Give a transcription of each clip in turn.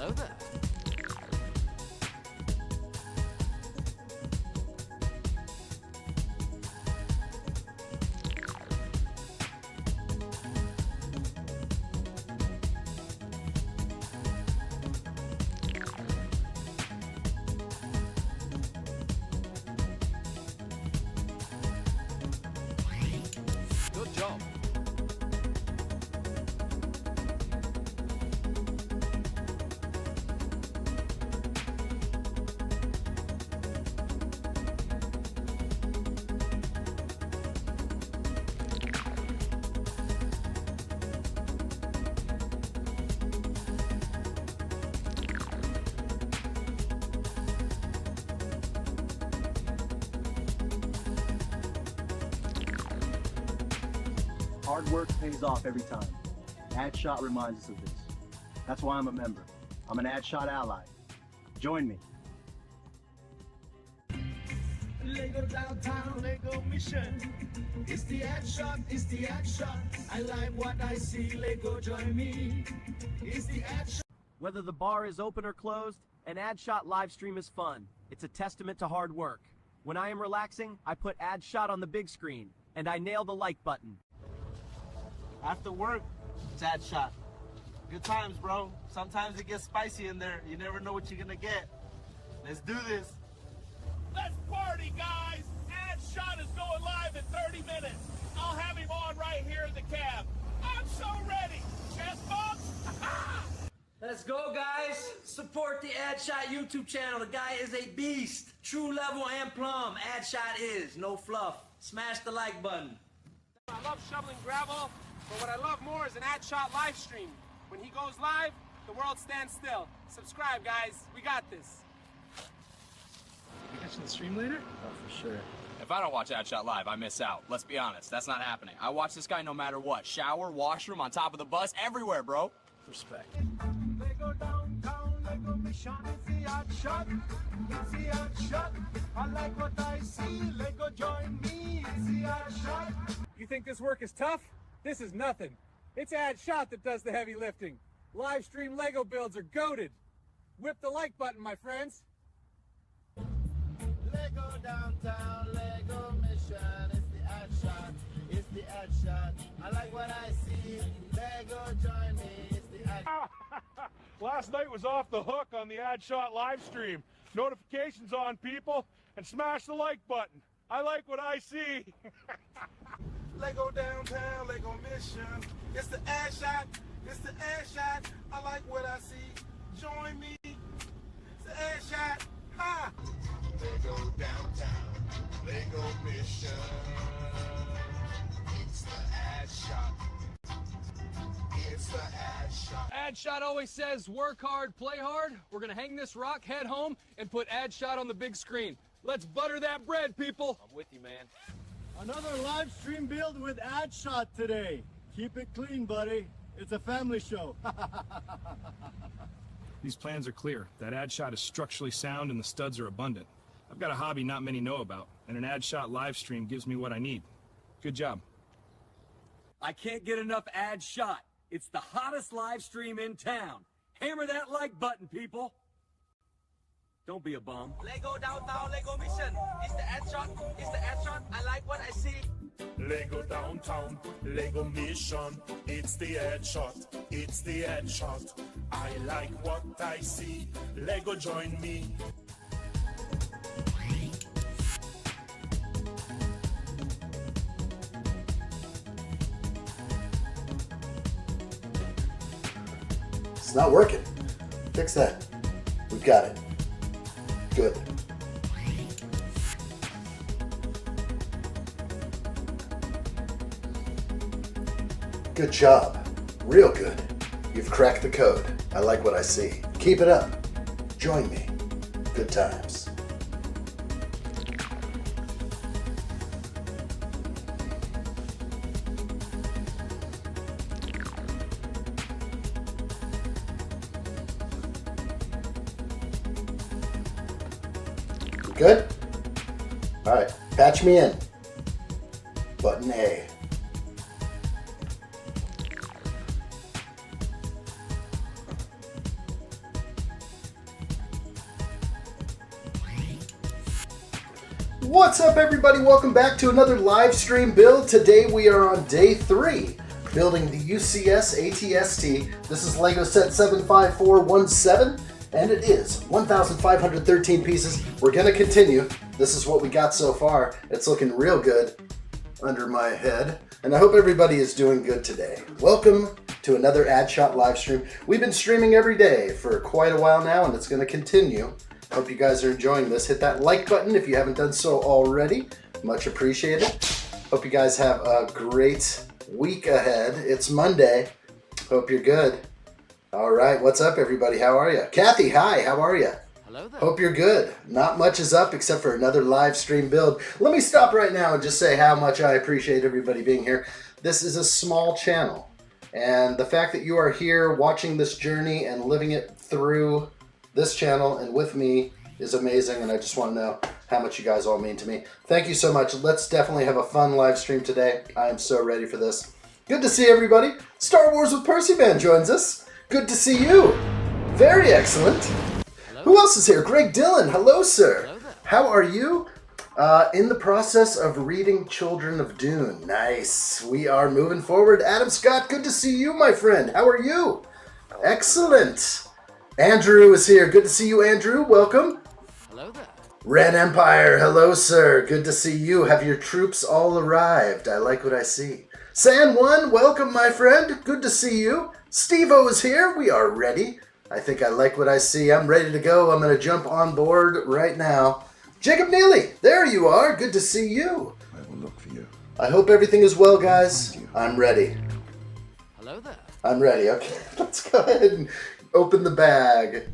Hello there. Good job. Hard work pays off every time. addshot reminds us of this. That's why I'm a member. I'm an addshot ally. Join me. Lego downtown, Lego mission. It's the addshot, it's the addshot. I like what I see, Lego join me. It's the addshot. Whether the bar is open or closed, an addshot live stream is fun. It's a testament to hard work. When I am relaxing, I put addshot on the big screen, and I nail the like button. After work, it's addshot. Good times, bro. Sometimes it gets spicy in there. You never know what you're gonna get. Let's do this. Let's party, guys! addshot is going live in 30 minutes. I'll have him on right here in the cab. I'm so ready. Chest bumps? Let's go, guys. Support the addshot YouTube channel. The guy is a beast. True level and plumb. addshot is. No fluff. Smash the like button. I love shoveling gravel, but what I love more is an addshot live stream. When he goes live, the world stands still. Subscribe, guys. We got this. You catching the stream later? Oh, for sure. If I don't watch addshot live, I miss out. Let's be honest, that's not happening. I watch this guy no matter what. Shower, washroom, on top of the bus, everywhere, bro. Respect. Lego downtown, Lego mission. It's the addshot. It's the addshot. I like what I see. Lego join me. It's the addshot. You think this work is tough? This is nothing. It's addshot that does the heavy lifting. Live stream Lego builds are goated. Whip the like button, my friends. Lego downtown, Lego mission. It's the addshot. It's the addshot. I like what I see. Lego join me. It's the addshot. Last night was off the hook on the addshot live stream. Notifications on, people, and smash the like button. I like what I see. Lego downtown, Lego mission. It's the addshot. It's the addshot. I like what I see. Join me. It's the addshot. Ha! Lego downtown, Lego mission. It's the addshot. It's the addshot. Addshot always says, work hard, play hard. We're gonna hang this rock, head home, and put addshot on the big screen. Let's butter that bread, people. I'm with you, man. Another live stream build with addshot today. Keep it clean, buddy. It's a family show. These plans are clear. That addshot is structurally sound and the studs are abundant. I've got a hobby not many know about, and an addshot live stream gives me what I need. Good job. I can't get enough addshot. It's the hottest live stream in town. Hammer that like button, people. Don't be a bum. Lego downtown, Lego mission. It's the addshot. It's the addshot. I like what I see. Lego downtown, Lego mission. It's the addshot. It's the addshot. I like what I see. Lego join me. It's not working. Fix that. We've got it. Good. Good job. Real good. You've cracked the code. I like what I see. Keep it up. Join me. Good times. Good? Alright, patch me in. Button A. What's up, everybody? Welcome back to another live stream build. Today we are on day 3, building the UCS ATST. This is Lego set 75417, and it is 1,513 pieces. We're gonna continue. This is what we got so far. It's looking real good under my head, and I hope everybody is doing good today. Welcome to another addshot live stream. We've been streaming every day for quite a while now, and it's gonna continue. Hope you guys are enjoying this. Hit that like button if you haven't done so already. Much appreciated. Hope you guys have a great week ahead. It's Monday. Hope you're good. All right, what's up, everybody? How are you? Kathy, hi, how are you? Hello there. Hope you're good. Not much is up except for another live stream build. Let me stop right now and just say how much I appreciate everybody being here. This is a small channel, and the fact that you are here watching this journey and living it through this channel and with me is amazing, and I just want to know how much you guys all mean to me. Thank you so much. Let's definitely have a fun live stream today. I am so ready for this. Good to see everybody. Star Wars with Percy Man joins us. Good to see you. Very excellent. Hello. Who else is here? Greg Dillon. Hello, sir. Hello there. How are you? In the process of reading Children of Dune. Nice. We are moving forward. Adam Scott, good to see you, my friend. How are you? Excellent. Andrew is here. Good to see you, Andrew. Welcome. Hello there. Red Empire. Hello, sir. Good to see you. Have your troops all arrived? I like what I see. San1, welcome, my friend. Good to see you. Steve-O is here. We are ready. I think I like what I see. I'm ready to go. I'm going to jump on board right now. Jacob Neely, there you are. Good to see you. I will look for you. I hope everything is well, guys. I'm ready. Hello there. I'm ready. Okay, let's go ahead and open the bag.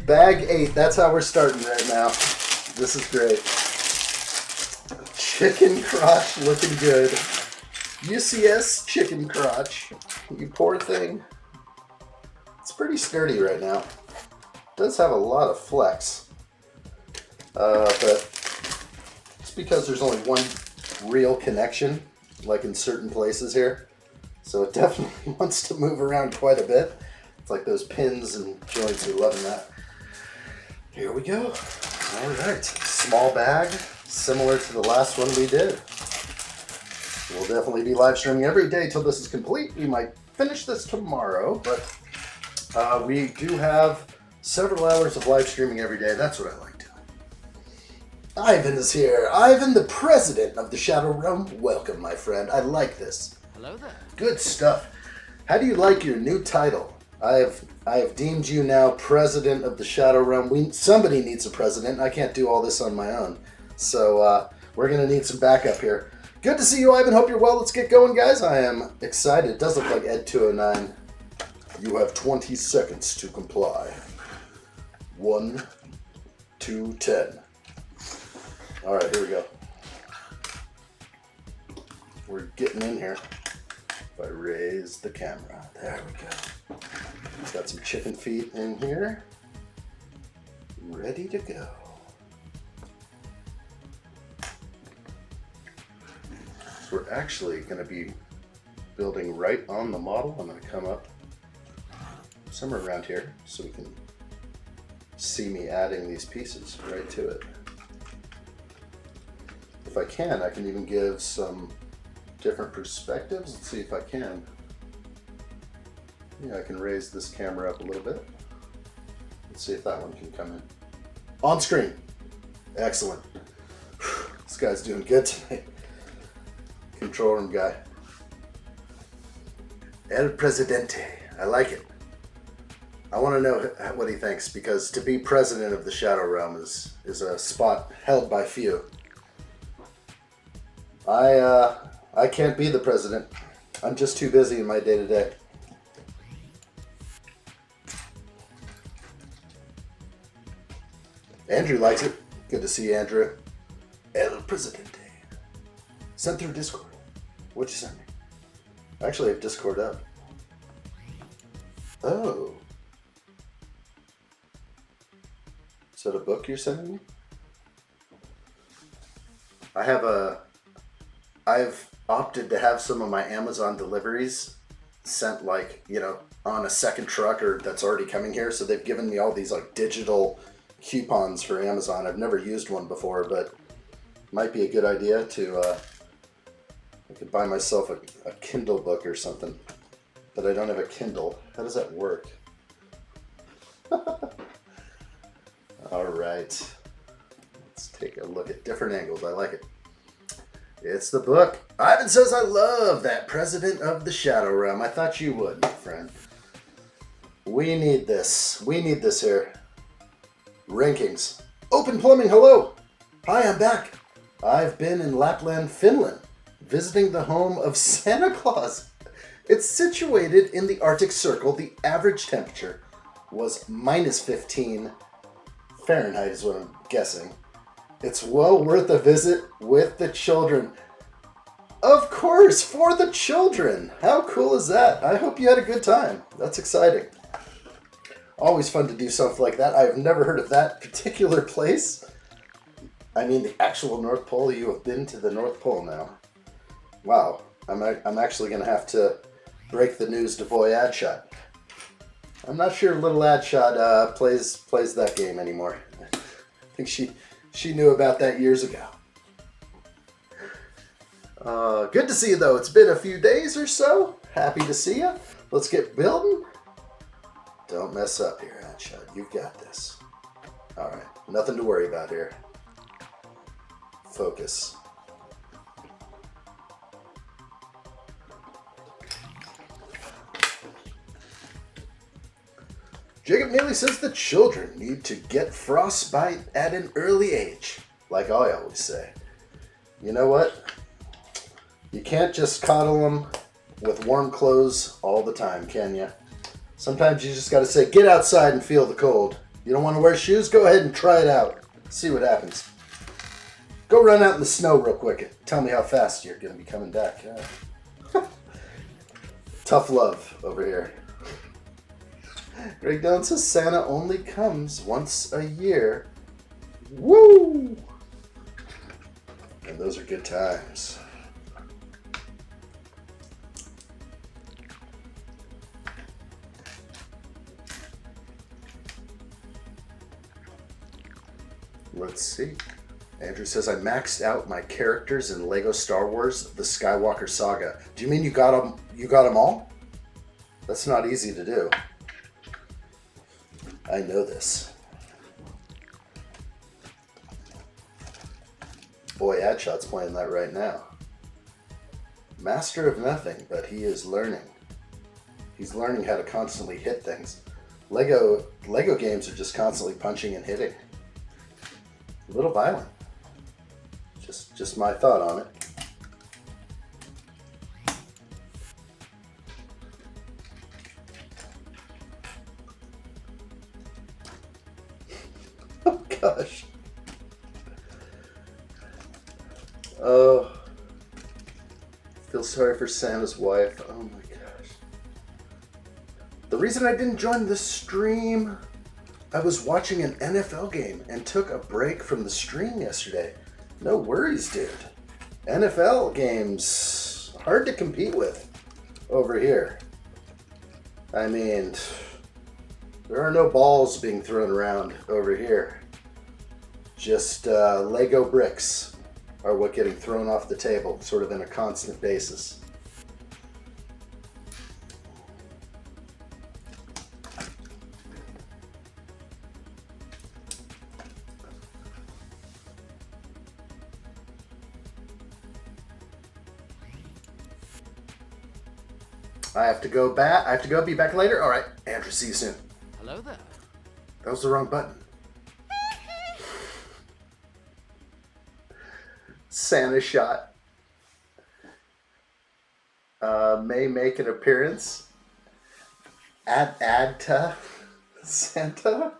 Bag 8. That's how we're starting right now. This is great. Chicken crotch looking good. UCS chicken crotch. You poor thing. It's pretty sturdy right now. Does have a lot of flex. But it's because there's only one real connection, like in certain places here. So it definitely wants to move around quite a bit. It's like those pins and joints. We're loving that. Here we go. All right. Small bag, similar to the last one we did. We'll definitely be live streaming every day till this is complete. We might finish this tomorrow, but we do have several hours of live streaming every day. That's what I like doing. Ivan is here. Ivan, the president of the Shadow Realm. Welcome, my friend. I like this. Hello there. Good stuff. How do you like your new title? I have deemed you now president of the Shadow Realm. Somebody needs a president. I can't do all this on my own. So we're going to need some backup here. Good to see you, Ivan. Hope you're well. Let's get going, guys. I am excited. It does look like Ed 209. You have 20 seconds to comply. 1, 2, 10. All right, here we go. We're getting in here. If I raise the camera, there we go. Got some chicken feet in here. Ready to go. So we're actually going to be building right on the model. I'm going to come up somewhere around here so we can see me adding these pieces right to it. If I can even give some different perspectives. Let's see if I can. Yeah, I can raise this camera up a little bit. Let's see if that one can come in. On screen. Excellent. This guy's doing good tonight. Control room guy. El Presidente. I like it. I want to know what he thinks, because to be president of the Shadow Realm is a spot held by few. I can't be the president. I'm just too busy in my day-to-day. Andrew likes it. Good to see you, Andrew. El Presidente. Sent through Discord. What'd you send me? Actually, I have Discord up. Oh. Is that a book you're sending me? I've opted to have some of my Amazon deliveries sent, like, you know, on a second truck or that's already coming here. So they've given me all these like digital coupons for Amazon. I've never used one before, but might be a good idea to, I could buy myself a Kindle book or something. But I don't have a Kindle. How does that work? Alright. Let's take a look at different angles. I like it. It's the book. Ivan says, I love that President of the Shadow Realm. I thought you would, my friend. We need this. We need this here. Rankings. Open Plumbing, hello. Hi, I'm back. I've been in Lapland, Finland, visiting the home of Santa Claus. It's situated in the Arctic Circle. The average temperature was minus 15 Fahrenheit is what I'm guessing. It's well worth a visit with the children. Of course, for the children. How cool is that? I hope you had a good time. That's exciting. Always fun to do something like that. I've never heard of that particular place. I mean, the actual North Pole. You have been to the North Pole now. Wow. I'm actually going to have to break the news to boy Addshot. I'm not sure little Addshot plays that game anymore. I think she knew about that years ago. Good to see you, though. It's been a few days or so. Happy to see you. Let's get building. Don't mess up here, Addshot. You've got this. All right. Nothing to worry about here. Focus. Jacob Neely says the children need to get frostbite at an early age, like I always say. You know what? You can't just coddle them with warm clothes all the time, can you? Sometimes you just got to say, get outside and feel the cold. You don't want to wear shoes? Go ahead and try it out. See what happens. Go run out in the snow real quick and tell me how fast you're going to be coming back. Yeah. Tough love over here. Greg Dillon says Santa only comes once a year. Woo! And those are good times. Let's see. Andrew says, I maxed out my characters in Lego Star Wars, The Skywalker Saga. Do you mean you got them all? That's not easy to do. I know this. Boy, Addshot's playing that right now. Master of nothing, but he is learning. He's learning how to constantly hit things. Lego games are just constantly punching and hitting. A little violent. Just my thought on it. Oh gosh. Oh. Feel sorry for Santa's wife. Oh my gosh. The reason I didn't join the stream, I was watching an NFL game and took a break from the stream yesterday. No worries, dude. NFL games, hard to compete with over here. I mean, there are no balls being thrown around over here. Just Lego bricks are what getting thrown off the table, sort of on a constant basis. I have to go back. I have to go. Be back later. All right, Andrew. See you soon. Hello there. That was the wrong button. Santa shot. May make an appearance. Add to Santa.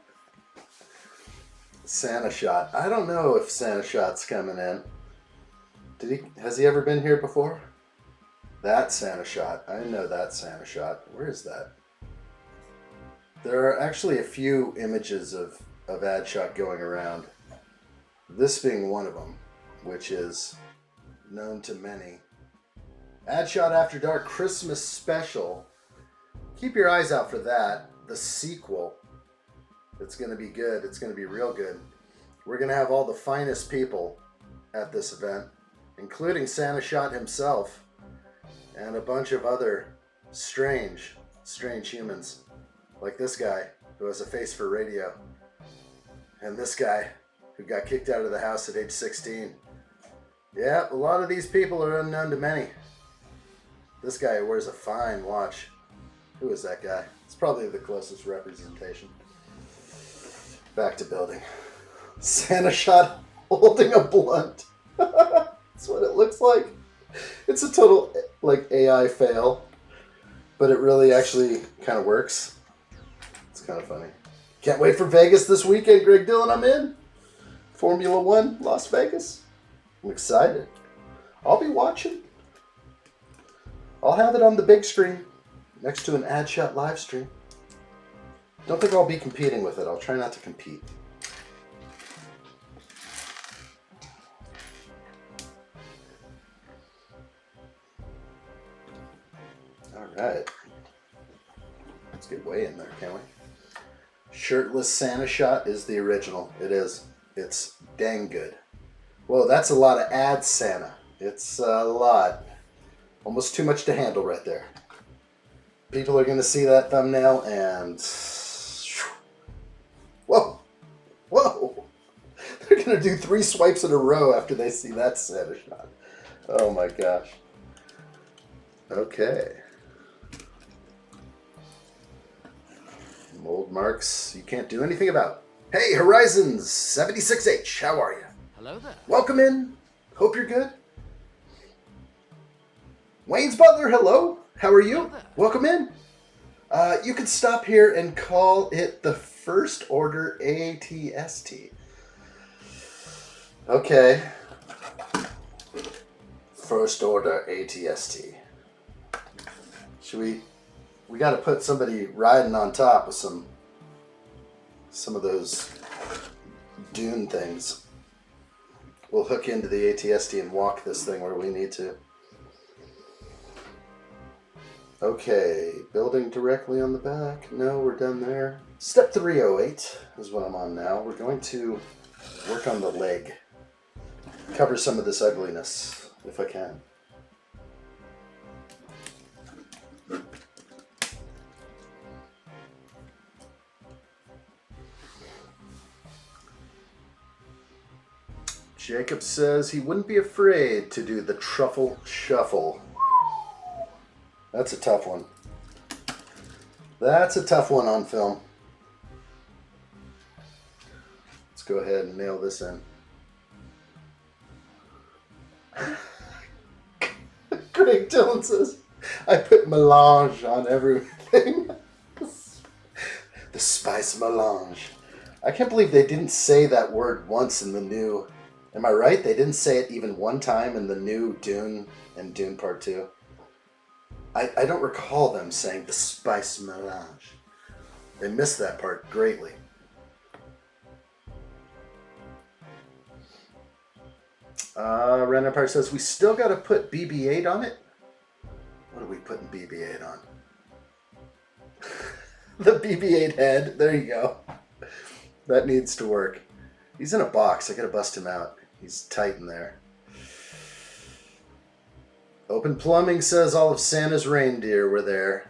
Santa shot. I don't know if Santa shot's coming in. Has he ever been here before? That Santa shot. I know that Santa shot. Where is that? There are actually a few images of Addshot going around. This being one of them, which is known to many. Addshot After Dark Christmas Special. Keep your eyes out for that. The sequel. It's going to be good. It's going to be real good. We're going to have all the finest people at this event, including Santa Shot himself and a bunch of other strange humans, like this guy who has a face for radio, and this guy who got kicked out of the house at age 16. Yeah, a lot of these people are unknown to many. This guy wears a fine watch. Who is that guy? It's probably the closest representation. Back to building. Santa Shot holding a blunt. That's what it looks like. It's a total like AI fail, but it really actually kind of works. It's kind of funny. Can't wait for Vegas this weekend, Greg Dillon. I'm in. Formula One, Las Vegas. I'm excited. I'll be watching. I'll have it on the big screen next to an addshot live stream. Don't think I'll be competing with it. I'll try not to compete. All right. Let's get way in there, can't we? Shirtless Santa Shot is the original. It is. It's dang good. Whoa, that's a lot of ad Santa. It's a lot. Almost too much to handle right there. People are going to see that thumbnail and... Whoa! Whoa! They're going to do 3 swipes in a row after they see that Santa Shot. Oh my gosh. Okay. Mold marks you can't do anything about. Hey, Horizons 76H, how are you? Hello there. Welcome in. Hope you're good. Wayne's Butler, hello. How are you? Welcome in. You can stop here and call it the First Order ATST. Okay. First Order ATST. Should we got to put somebody riding on top of some of those dune things. We'll hook into the ATST and walk this thing where we need to. Okay, building directly on the back. No, we're done there. Step 308 is what I'm on now. We're going to work on the leg. Cover some of this ugliness, if I can. Jacob says he wouldn't be afraid to do the truffle shuffle. That's a tough one. That's a tough one on film. Let's go ahead and nail this in. Greg Dillon says, I put melange on everything. The spice melange. I can't believe they didn't say that word once in the new... Am I right? They didn't say it even one time in the new Dune and Dune Part 2. I don't recall them saying the spice melange. They missed that part greatly. Ren Empire says, we still got to put BB-8 on it? What are we putting BB-8 on? The BB-8 head. There you go. That needs to work. He's in a box. I got to bust him out. He's tight in there. Open Plumbing says all of Santa's reindeer were there.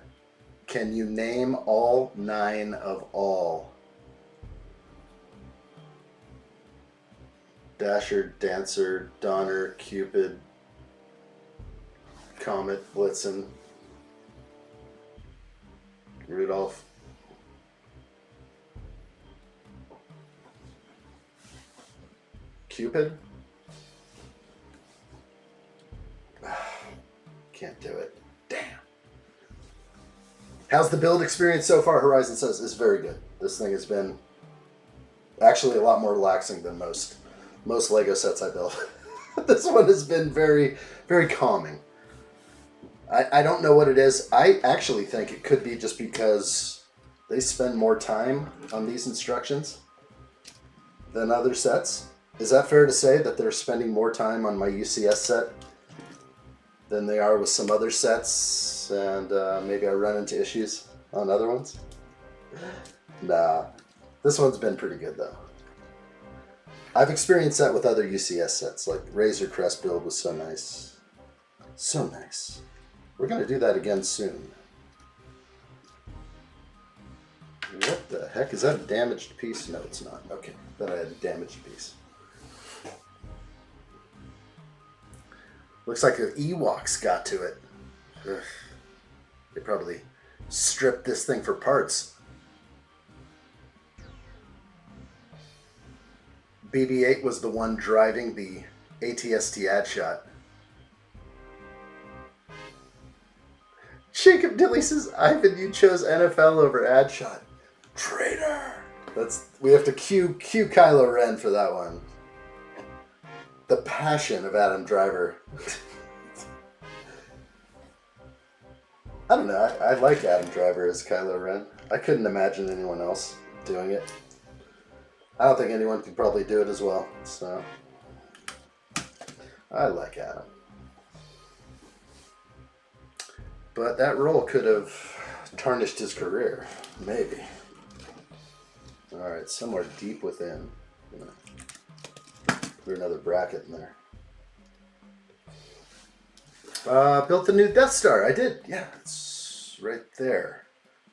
Can you name all 9 of all? Dasher, Dancer, Donner, Cupid, Comet, Blitzen, Rudolph. Cupid? Can't do it. Damn. How's the build experience so far? Horizon says it's very good. This thing has been actually a lot more relaxing than most Lego sets I built. This one has been very, very calming. I don't know what it is. I actually think it could be just because they spend more time on these instructions than other sets. Is that fair to say that they're spending more time on my UCS set than they are with some other sets, and maybe I run into issues on other ones? Nah, This one's been pretty good though. I've experienced that with other UCS sets, like Razor Crest build was so nice. So nice. We're gonna do that again soon. What the heck? Is that a damaged piece? No, it's not. Okay, thought I had a damaged piece. Looks like the Ewoks got to it. Ugh. They probably stripped this thing for parts. BB-8 was the one driving the ATST addshot. Jacob Dilly says, Ivan, you chose NFL over addshot. Traitor! We have to cue Kylo Ren for that one. The passion of Adam Driver. I don't know. I like Adam Driver as Kylo Ren. I couldn't imagine anyone else doing it. I don't think anyone could probably do it as well. So I like Adam. But that role could have tarnished his career. Maybe. Alright, somewhere deep within. I'm gonna put another bracket in there. Built the new Death Star. I did. Yeah, it's right there.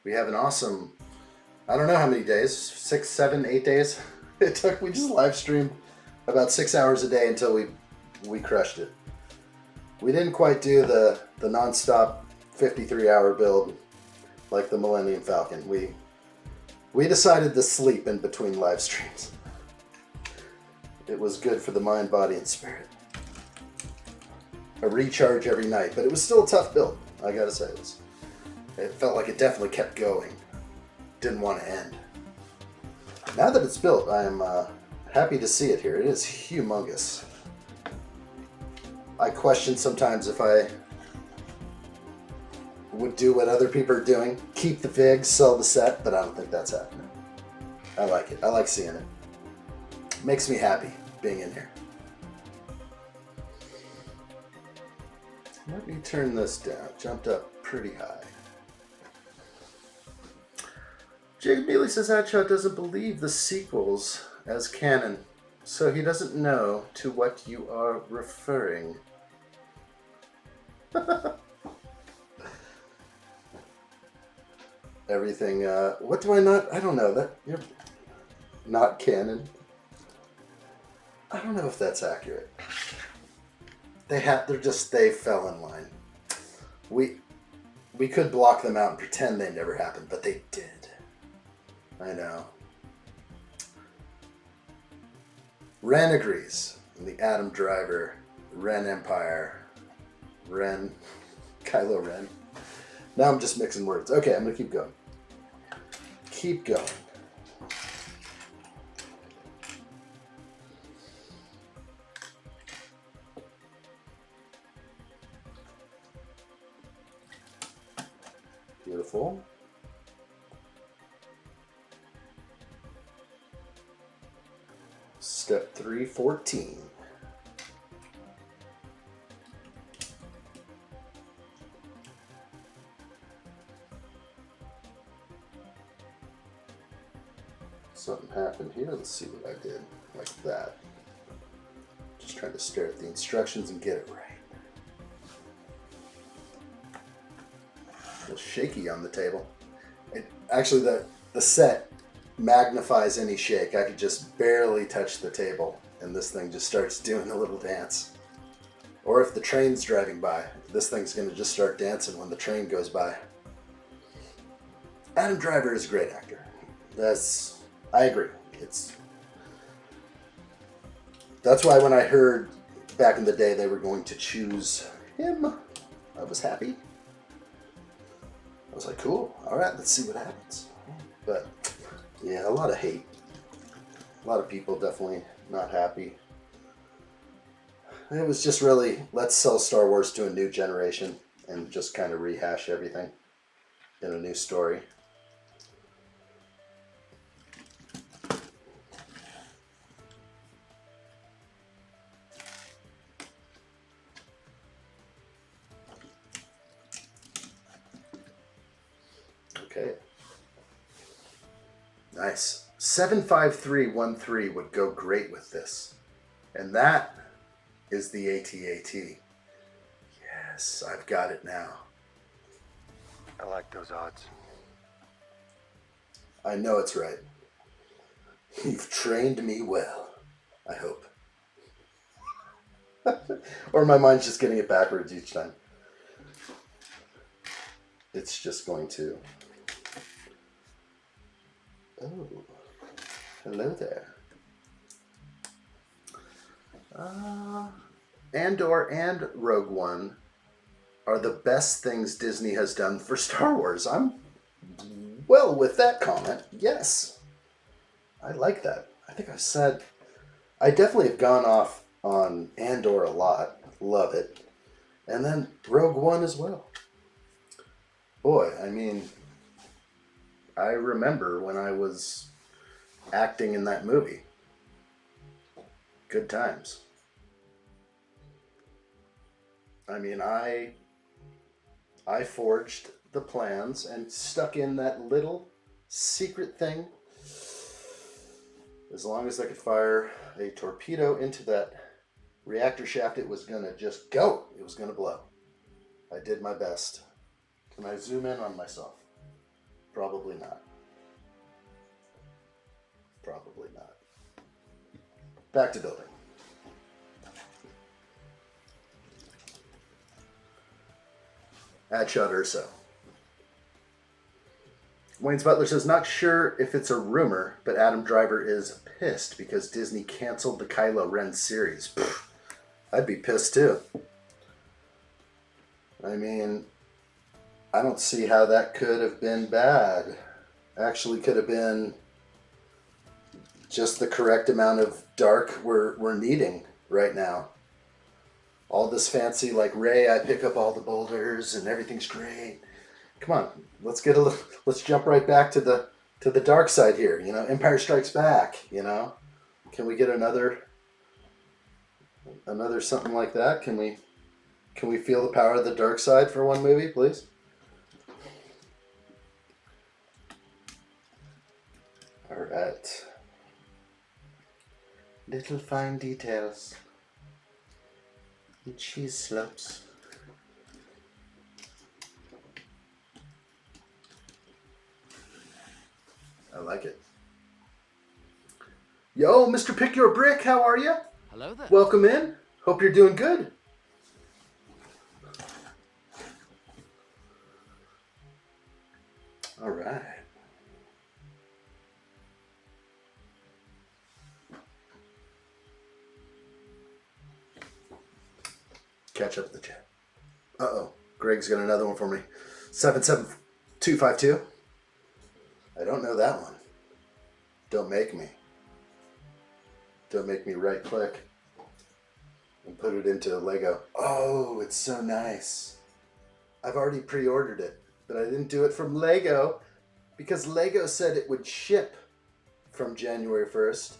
We have an awesome, I don't know how many days, 6, 7, 8 days. It took, we just live streamed about 6 hours a day until we crushed it. We didn't quite do the non-stop 53-hour build like the Millennium Falcon. We decided to sleep in between live streams. It was good for the mind, body, and spirit. A recharge every night, but it was still a tough build, I gotta say. It felt like it definitely kept going. Didn't want to end. Now that it's built, I am happy to see it here. It is humongous. I question sometimes if I would do what other people are doing, keep the figs, sell the set, but I don't think that's happening. I like it. I like seeing it. Makes me happy being in here. Let me turn this down. Jumped up pretty high. Jacob Neely says addshot doesn't believe the sequels as canon, so he doesn't know to what you are referring. Everything, what do I not, I don't know, that, you're not canon. I don't know if that's accurate. They fell in line. We could block them out and pretend they never happened, but they did. I know. Ren agrees. The Adam Driver, Ren Empire, Kylo Ren. Now I'm just mixing words. Okay, I'm gonna keep going. Keep going. Beautiful. Step 314. Something happened here. Let's see what I did. Like that. Just trying to stare at the instructions and get it right. A little shaky on the table. Actually, the set magnifies any shake. I could just barely touch the table and this thing just starts doing a little dance. Or if the train's driving by, this thing's going to just start dancing when the train goes by. Adam Driver is a great actor. I agree. That's why when I heard back in the day they were going to choose him, I was happy. I was like, cool, all right, let's see what happens. But yeah, a lot of hate. A lot of people definitely not happy. It was just really, let's sell Star Wars to a new generation and just kind of rehash everything in a new story. Okay. Nice. 75313 would go great with this. And that is the AT-AT. Yes, I've got it now. I like those odds. I know it's right. You've trained me well, I hope. Or my mind's just getting it backwards each time. It's just going to... Oh, hello there. Andor and Rogue One are the best things Disney has done for Star Wars. I'm well with that comment. Yes. I like that. I think I've said... I definitely have gone off on Andor a lot. Love it. And then Rogue One as well. Boy, I mean... I remember when I was acting in that movie. Good times. I mean, I forged the plans and stuck in that little secret thing. As long as I could fire a torpedo into that reactor shaft, it was gonna just go. It was gonna blow. I did my best. Can I zoom in on myself? Probably not. Probably not. Back to building. Addshot Urso. Wayne's Butler says, not sure if it's a rumor, but Adam Driver is pissed because Disney canceled the Kylo Ren series. Pfft, I'd be pissed too. I mean, I don't see how that could have been bad. Actually could have been just the correct amount of dark we're needing right now. All this fancy, like Rey, I pick up all the boulders and everything's great. Come on, let's jump right back to the dark side here. You know, Empire Strikes Back. You know, can we get another something like that? Can we feel the power of the dark side for one movie, please? All right. Little fine details. The cheese slopes. I like it. Yo, Mr. Pick Your Brick, how are you? Hello there. Welcome in. Hope you're doing good. All right. Catch up with the chat. Uh-oh. Greg's got another one for me. 77252. I don't know that one. Don't make me. Don't make me right click and put it into Lego. Oh, it's so nice. I've already pre-ordered it, but I didn't do it from Lego because Lego said it would ship from January 1st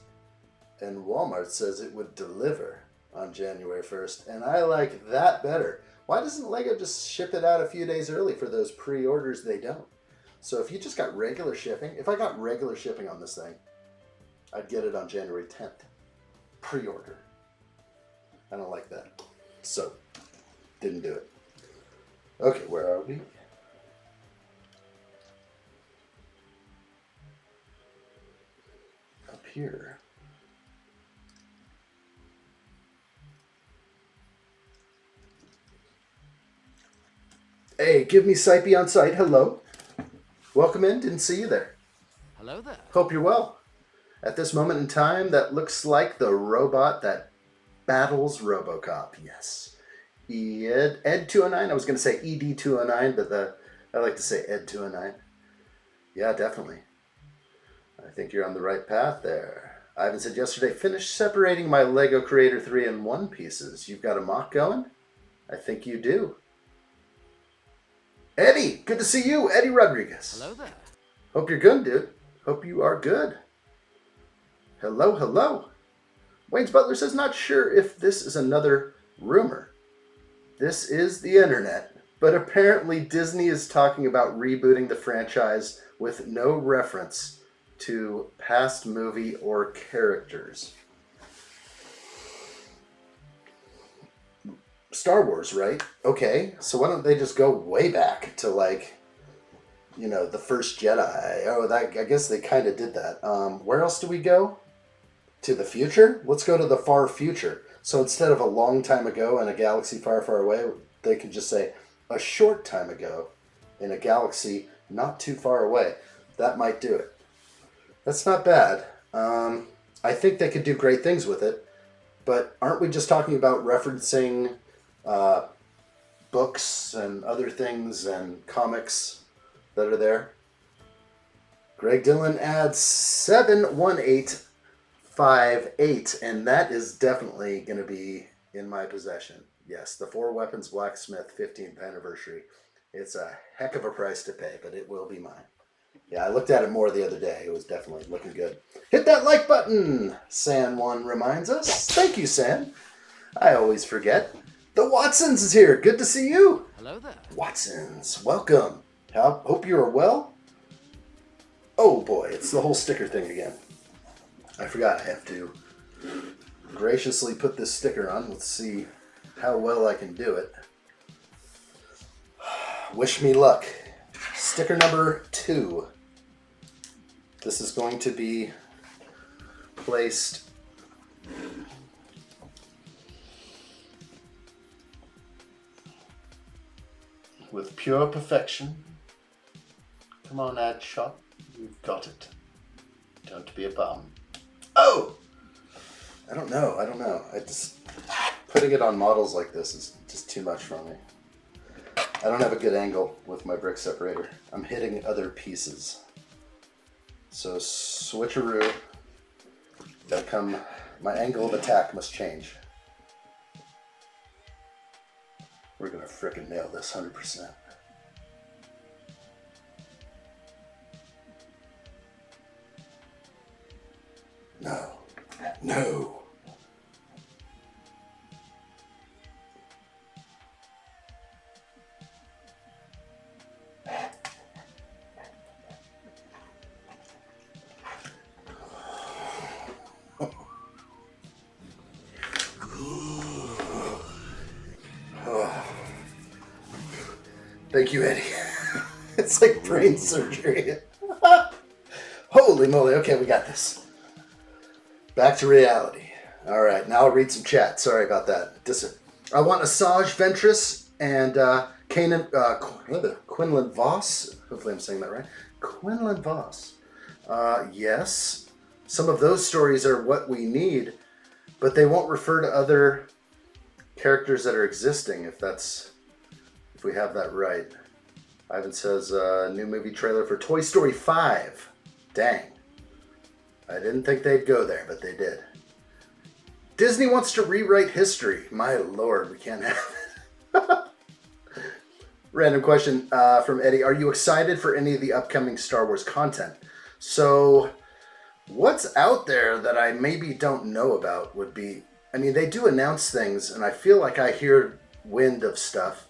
and Walmart says it would deliver on January 1st, and I like that better. Why doesn't Lego just ship it out a few days early for those pre-orders they don't? So if you just got regular shipping, if I got regular shipping on this thing, I'd get it on January 10th. Pre-order. I don't like that. So, didn't do it. Okay, where are we? Up here. Hey, give me Sipey on site. Hello. Welcome in. Didn't see you there. Hello there. Hope you're well. At this moment in time, that looks like the robot that battles RoboCop. Yes. Ed209. I was going to say ED209, but I like to say Ed209. Yeah, definitely. I think you're on the right path there. Ivan said yesterday, finished separating my Lego Creator 3 in one pieces. You've got a mock going? I think you do. Eddie, good to see you. Eddie Rodriguez. Hello there. Hope you're good, dude. Hope you are good. Hello, hello. Wayne's Butler says, not sure if this is another rumor. This is the internet, but apparently Disney is talking about rebooting the franchise with no reference to past movie or characters. Star Wars, right? Okay, so why don't they just go way back to, like, you know, the first Jedi? Oh, that, I guess they kind of did that. Where else do we go? To the future? Let's go to the far future. So instead of a long time ago in a galaxy far, far away, they could just say a short time ago in a galaxy not too far away. That might do it. That's not bad. I think they could do great things with it, but aren't we just talking about referencing books and other things and comics that are there? Greg Dillon adds 71858, and that is definitely going to be in my possession. Yes, the Four Weapons Blacksmith 15th anniversary. It's a heck of a price to pay, but it will be mine. Yeah, I looked at it more the other day. It was definitely looking good. Hit that like button, San1 reminds us. Thank you, San. I always forget. The Watsons is here. Good to see you. Hello there. Watsons, welcome. Hope you are well. Oh boy, it's the whole sticker thing again. I forgot I have to graciously put this sticker on. Let's see how well I can do it. Wish me luck. Sticker number 2. This is going to be placed with pure perfection. Come on, addshot. You've got it. Don't be a bum. Oh! I don't know. I just... Putting it on models like this is just too much for me. I don't have a good angle with my brick separator. I'm hitting other pieces. So switcheroo. Gotta come... My angle of attack must change. We're gonna frickin' nail this 100%. No. No. Thank you, Eddie. It's like brain surgery. Holy moly. Okay, we got this. Back to reality. All right, now I'll read some chat. Sorry about that. I want Asajj Ventress and Quinlan Voss. Hopefully I'm saying that right. Quinlan Voss. Yes. Some of those stories are what we need, but they won't refer to other characters that are existing if we have that right. Ivan says, new movie trailer for Toy Story 5. Dang. I didn't think they'd go there, but they did. Disney wants to rewrite history. My lord, we can't have it. Random question from Eddie. Are you excited for any of the upcoming Star Wars content? So, what's out there that I maybe don't know about would be... I mean, they do announce things, and I feel like I hear wind of stuff.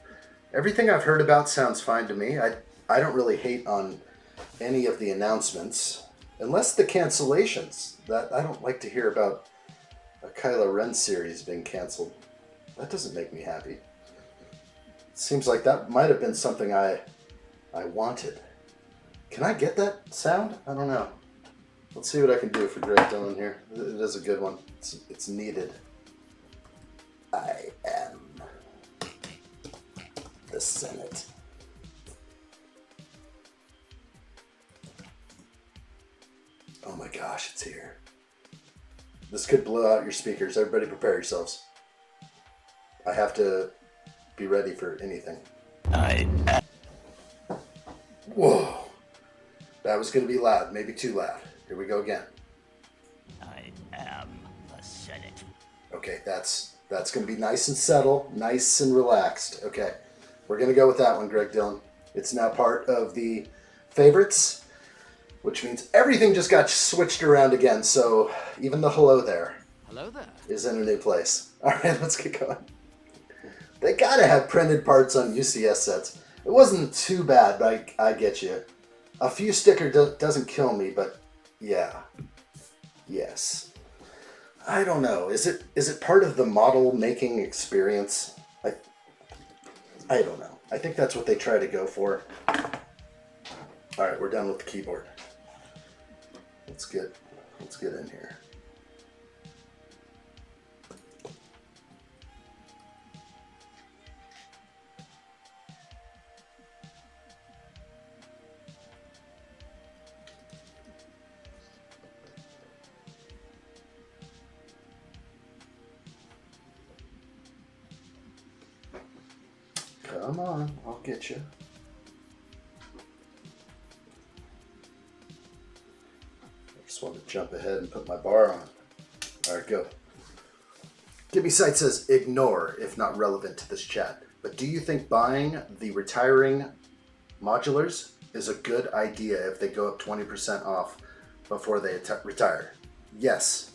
Everything I've heard about sounds fine to me. I don't really hate on any of the announcements, unless the cancellations. That I don't like to hear about a Kylo Ren series being canceled. That doesn't make me happy. It seems like that might have been something I wanted. Can I get that sound? I don't know. Let's see what I can do for Greg Dillon here. It is a good one. It's needed. I am the Senate. Oh my gosh, it's here. This could blow out your speakers. Everybody prepare yourselves. I have to be ready for anything. Whoa. That was going to be loud. Maybe too loud. Here we go again. I am the Senate. Okay, that's going to be nice and subtle, nice and relaxed. Okay, we're going to go with that one, Greg Dillon. It's now part of the favorites, which means everything just got switched around again. So even the hello there is in a new place. All right, let's get going. They got to have printed parts on UCS sets. It wasn't too bad, but I get you. A few sticker doesn't kill me, but Yeah. Yes. I don't know. Is it part of the model making experience? I don't know. I think that's what they try to go for. All right, we're done with the keyboard. Let's get in here. Come on, I'll get you. I just want to jump ahead and put my bar on. All right, go. Give Me Sight says, ignore if not relevant to this chat. But do you think buying the retiring modulars is a good idea if they go up 20% off before they retire? Yes.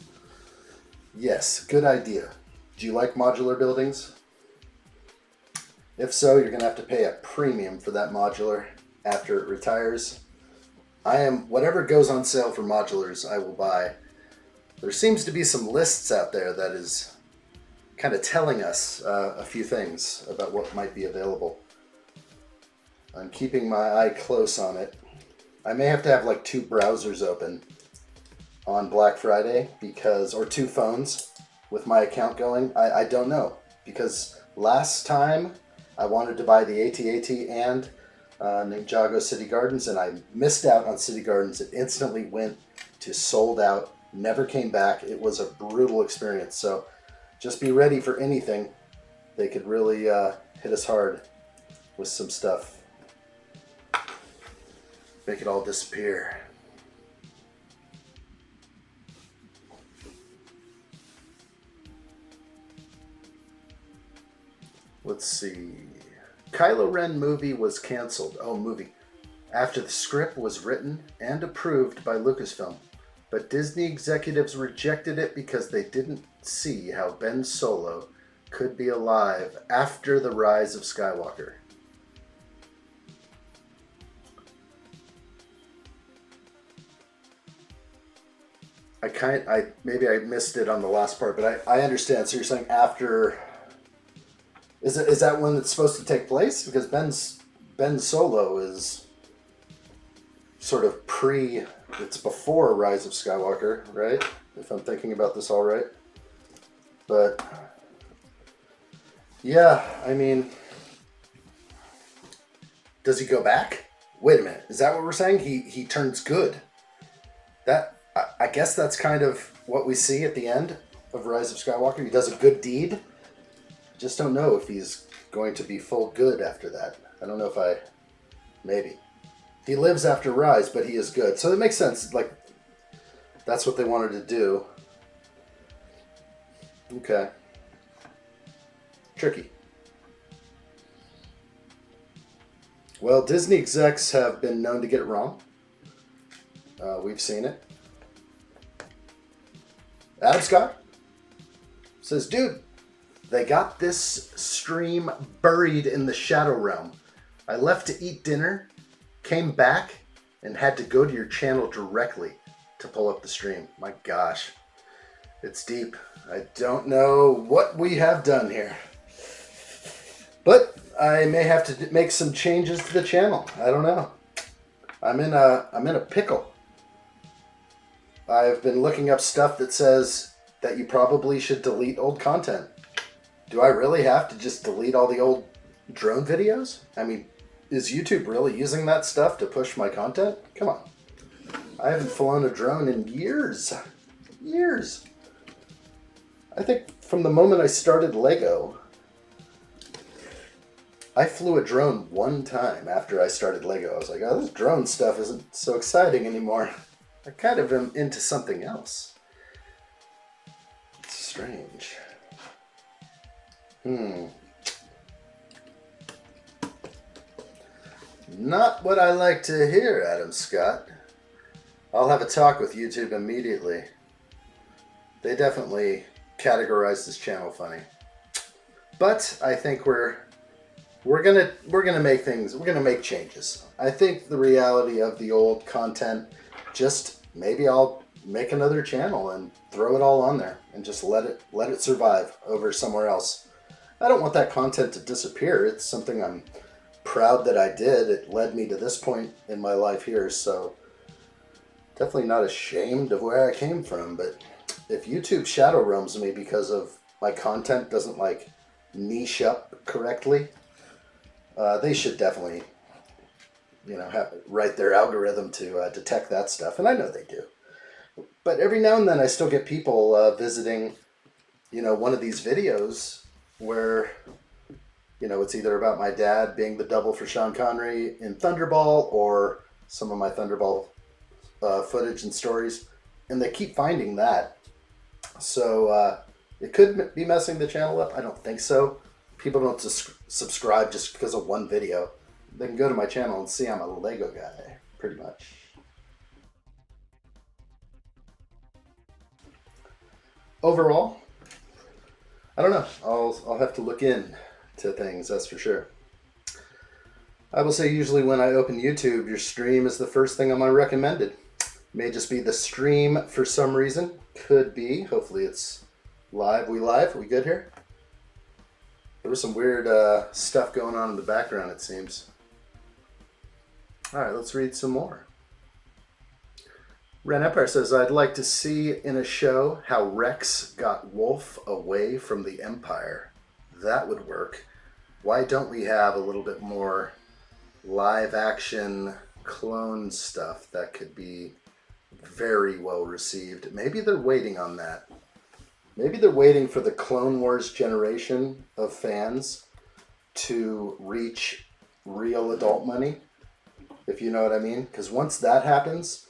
Yes, good idea. Do you like modular buildings? If so, you're going to have to pay a premium for that modular after it retires. Whatever goes on sale for modulars, I will buy. There seems to be some lists out there that is kind of telling us a few things about what might be available. I'm keeping my eye close on it. I may have to have like 2 browsers open on Black Friday or 2 phones with my account going. I don't know, because last time I wanted to buy the AT-AT and Ninjago City Gardens, and I missed out on City Gardens. It instantly went to sold out, never came back. It was a brutal experience. So just be ready for anything. They could really hit us hard with some stuff. Make it all disappear. Let's see. Kylo Ren movie was canceled. Oh, movie. After the script was written and approved by Lucasfilm. But Disney executives rejected it because they didn't see how Ben Solo could be alive after the rise of Skywalker. Maybe I missed it on the last part, but I understand. So you're saying after... Is that when it's supposed to take place? Because Ben Solo is sort of it's before Rise of Skywalker, right? If I'm thinking about this all right. But yeah, I mean, does he go back? Wait a minute, is that what we're saying? He turns good. I guess that's kind of what we see at the end of Rise of Skywalker. He does a good deed. Just don't know if he's going to be full good after that. I don't know if maybe. He lives after Rise, but he is good. So it makes sense. Like, that's what they wanted to do. Okay. Tricky. Well, Disney execs have been known to get it wrong. We've seen it. Adam Scott says, dude, they got this stream buried in the Shadow Realm. I left to eat dinner, came back, and had to go to your channel directly to pull up the stream. My gosh, it's deep. I don't know what we have done here. But I may have to make some changes to the channel. I don't know. I'm in a pickle. I've been looking up stuff that says that you probably should delete old content. Do I really have to just delete all the old drone videos? I mean, is YouTube really using that stuff to push my content? Come on. I haven't flown a drone in years. Years. I think from the moment I started Lego, I flew a drone one time after I started Lego. I was like, oh, this drone stuff isn't so exciting anymore. I kind of am into something else. It's strange. Not what I like to hear, Adam Scott. I'll have a talk with YouTube immediately. They definitely categorize this channel funny. But I think we're gonna make changes. I think the reality of the old content just maybe I'll make another channel and throw it all on there and just let it survive over somewhere else. I don't want that content to disappear. It's something I'm proud that I did. It led me to this point in my life here, so definitely not ashamed of where I came from. But if YouTube shadow roams me because of my content doesn't like niche up correctly, they should definitely, you know, write their algorithm to detect that stuff, and I know they do. But every now and then I still get people visiting, you know, one of these videos where, you know, it's either about my dad being the double for Sean Connery in Thunderball or some of my Thunderball footage and stories, and they keep finding that. So it could be messing the channel up. I don't think so. People don't subscribe just because of one video. They can go to my channel and see I'm a Lego guy, pretty much. Overall, I don't know. I'll have to look in to things, that's for sure. I will say usually when I open YouTube, your stream is the first thing on my recommended. May just be the stream for some reason. Could be. Hopefully it's live. We good here? There was some weird stuff going on in the background, it seems. Alright, let's read some more. Ren Empire says, I'd like to see in a show how Rex got Wolf away from the Empire. That would work. Why don't we have a little bit more live action clone stuff that could be very well received? Maybe they're waiting on that. Maybe they're waiting for the Clone Wars generation of fans to reach real adult money, if you know what I mean. Because once that happens,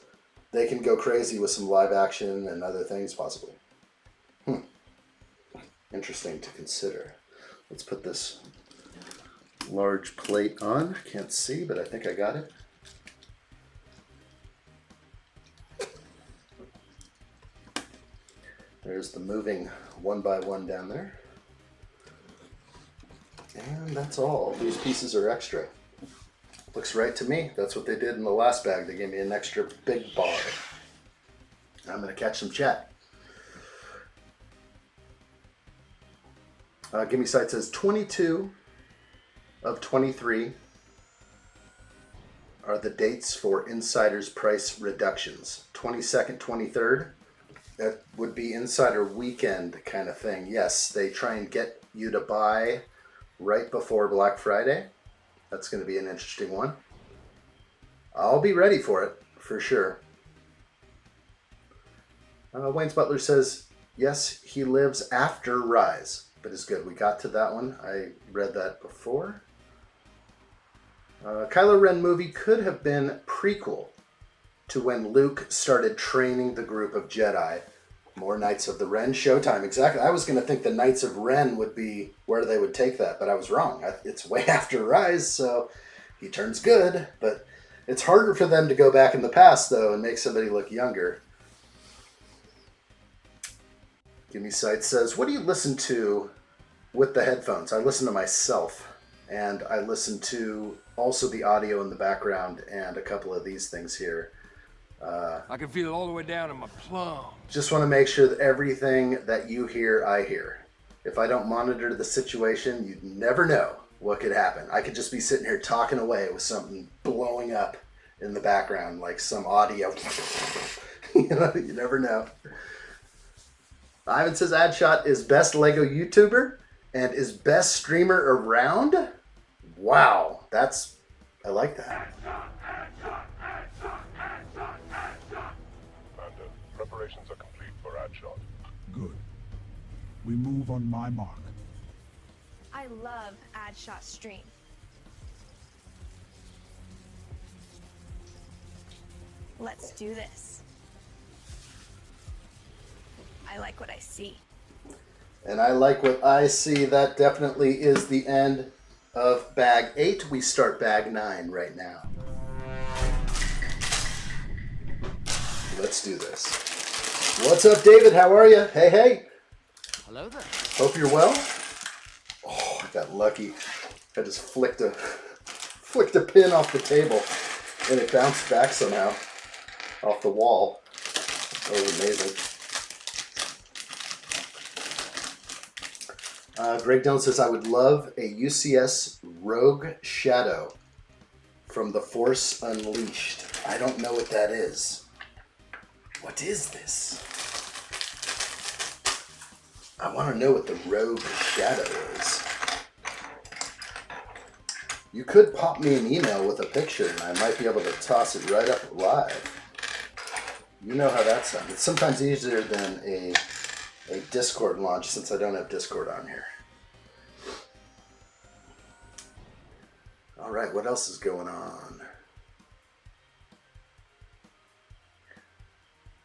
they can go crazy with some live action and other things, possibly. Interesting to consider. Let's put this large plate on. Can't see, but I think I got it. There's the moving one by one down there. And that's all. These pieces are extra. Looks right to me. That's what they did in the last bag. They gave me an extra big bar. I'm going to catch some chat. Gimme Sight says 22 of 23 are the dates for Insider's price reductions. 22nd, 23rd. That would be Insider Weekend kind of thing. Yes, they try and get you to buy right before Black Friday. That's going to be an interesting one. I'll be ready for it, for sure. Wayne's Butler says, yes, he lives after Rise, but is good. We got to that one. I read that before. Kylo Ren movie could have been prequel to when Luke started training the group of Jedi. More Knights of the Ren, showtime. Exactly. I was going to think the Knights of Ren would be where they would take that, but I was wrong. It's way after Rise, so he turns good. But it's harder for them to go back in the past, though, and make somebody look younger. Gimme Sight says, what do you listen to with the headphones? I listen to myself, and I listen to also the audio in the background and a couple of these things here. I can feel it all the way down in my plums. Just want to make sure that everything that you hear, I hear. If I don't monitor the situation, you'd never know what could happen. I could just be sitting here talking away with something blowing up in the background, like some audio. You know, you never know. Ivan says addshot is best Lego YouTuber and is best streamer around. Wow, I like that. Preparations are complete for addshot. Good. We move on my mark. I love addshot stream. Let's do this. I like what I see. And I like what I see. That definitely is the end of bag 8. We start bag 9 right now. Let's do this. What's up, David? How are you? Hey, hey. Hello there. Hope you're well. Oh, I got lucky. I just flicked a pin off the table, and it bounced back somehow off the wall. That was amazing. Greg Dillon says, I would love a UCS Rogue Shadow from The Force Unleashed. I don't know what that is. What is this? I want to know what the Rogue Shadow is. You could pop me an email with a picture and I might be able to toss it right up live. You know how that sounds. It's sometimes easier than a Discord launch since I don't have Discord on here. Alright, what else is going on?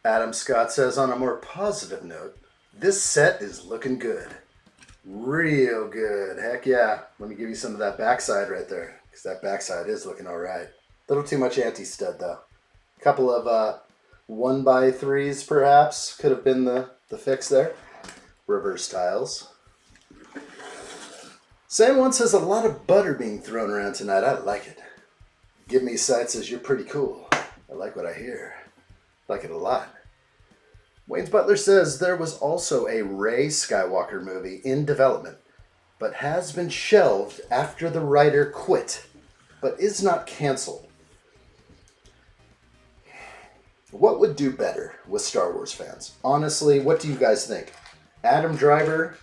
Adam Scott says, on a more positive note, this set is looking good. Real good. Heck yeah. Let me give you some of that backside right there. Because that backside is looking alright. Little too much anti-stud though. A couple of 1x3s perhaps could have been the fix there. Reverse tiles. Sam one says, a lot of butter being thrown around tonight. I like it. Give Me Sight says, you're pretty cool. I like what I hear. Like it a lot. Wayne's Butler says there was also a Rey Skywalker movie in development, but has been shelved after the writer quit, but is not canceled. What would do better with Star Wars fans? Honestly, what do you guys think? Adam Driver,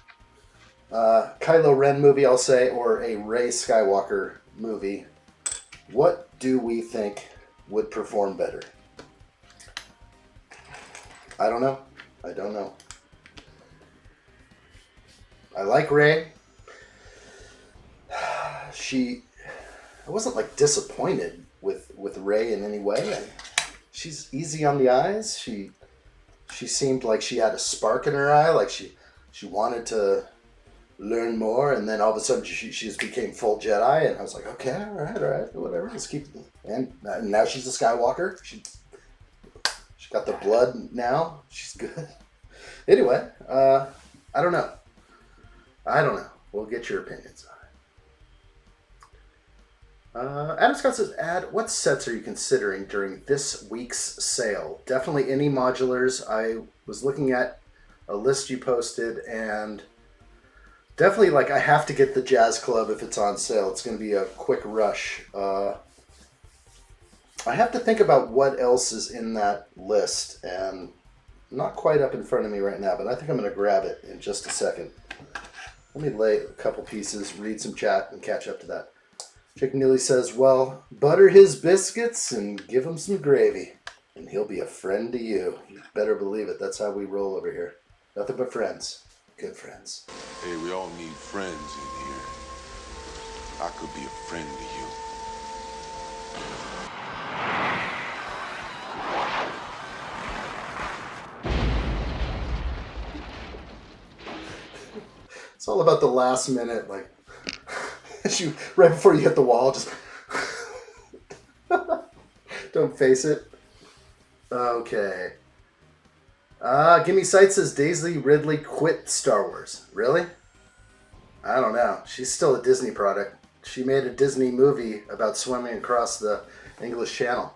Kylo Ren movie, I'll say, or a Rey Skywalker movie? What do we think would perform better? I don't know. I don't know. I like Rey. I wasn't like disappointed with Rey in any way. She's easy on the eyes. She seemed like she had a spark in her eye, like she wanted to learn more, and then all of a sudden she just became full Jedi, and I was like, okay, all right, whatever, let's keep. And now she's a Skywalker. She got the blood now. She's good. Anyway, I don't know. We'll get your opinions on it. Adam Scott says, what sets are you considering during this week's sale? Definitely any modulars. I was looking at a list you posted, and definitely, like, I have to get the Jazz Club if it's on sale. It's going to be a quick rush. I have to think about what else is in that list, and not quite up in front of me right now, but I think I'm going to grab it in just a second. Let me lay a couple pieces, read some chat, and catch up to that. Chick Neely says, well, butter his biscuits and give him some gravy, and he'll be a friend to you. You better believe it. That's how we roll over here. Nothing but friends. Good friends. Hey, we all need friends in here. I could be a friend to you. It's all about the last minute, like, right before you hit the wall, just don't face it. Okay. Give Me Sight says Daisy Ridley quit Star Wars. Really? I don't know. She's still a Disney product. She made a Disney movie about swimming across the English Channel.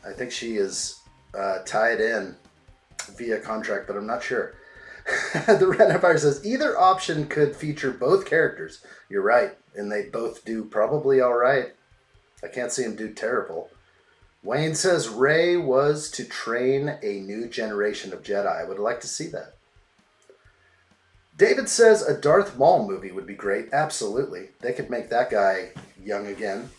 I think she is tied in via contract, but I'm not sure. The Red Empire says either option could feature both characters. You're right, and they both do probably all right. I can't see them do terrible. Wayne says Rey was to train a new generation of Jedi. I would like to see that. David says a Darth Maul movie would be great. Absolutely. They could make that guy young again.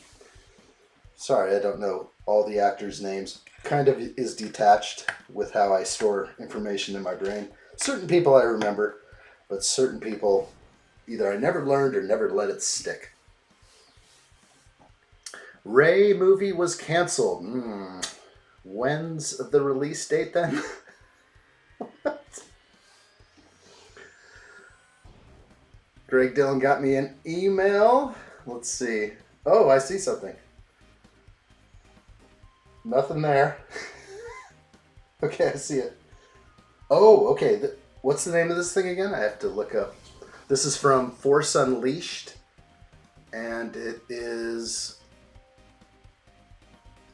Sorry, I don't know all the actors' names. Kind of is detached with how I store information in my brain. Certain people I remember, but certain people either I never learned or never let it stick. Rey movie was canceled. When's the release date then? Greg Dillon got me an email. Let's see. Oh, I see something. Nothing there. Okay, I see it. Oh, okay. What's the name of this thing again? I have to look up. This is from Force Unleashed, and it is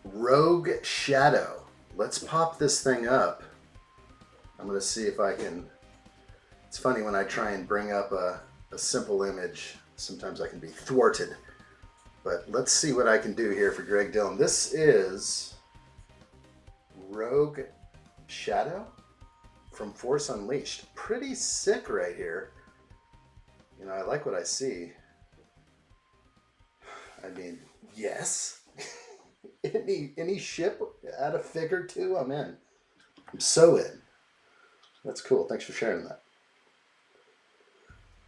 Rogue Shadow. Let's pop this thing up. I'm going to see if I can... It's funny when I try and bring up a simple image, sometimes I can be thwarted. But let's see what I can do here for Greg Dillon. This is Rogue Shadow from Force Unleashed. Pretty sick right here. You know, I like what I see. I mean, yes. any ship, add a fig or two, I'm in. I'm so in. That's cool. Thanks for sharing that.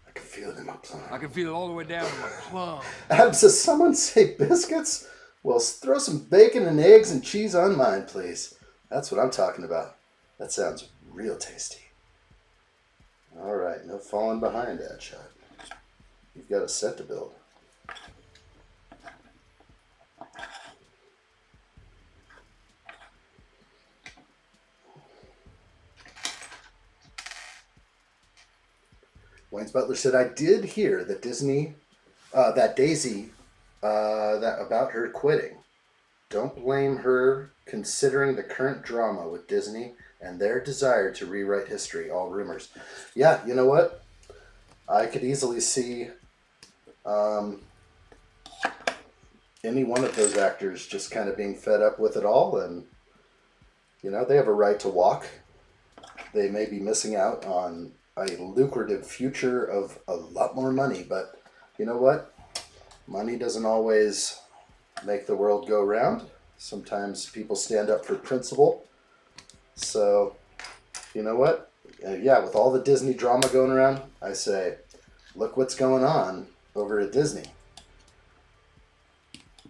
I can feel it in my plum. I can feel it all the way down to my plum. Adam says, someone say biscuits? Well, throw some bacon and eggs and cheese on mine, please. That's what I'm talking about. That sounds real tasty. All right, no falling behind, addshot. You've got a set to build. Wayne's Butler said, I did hear that Disney, that Daisy, that about her quitting. Don't blame her considering the current drama with Disney and their desire to rewrite history, all rumors. Yeah, you know what? I could easily see any one of those actors just kind of being fed up with it all. And, you know, they have a right to walk. They may be missing out on a lucrative future of a lot more money, but you know what? Money doesn't always make the world go round. Sometimes people stand up for principle. So, you know what? Yeah, with all the Disney drama going around, I say, look what's going on over at Disney.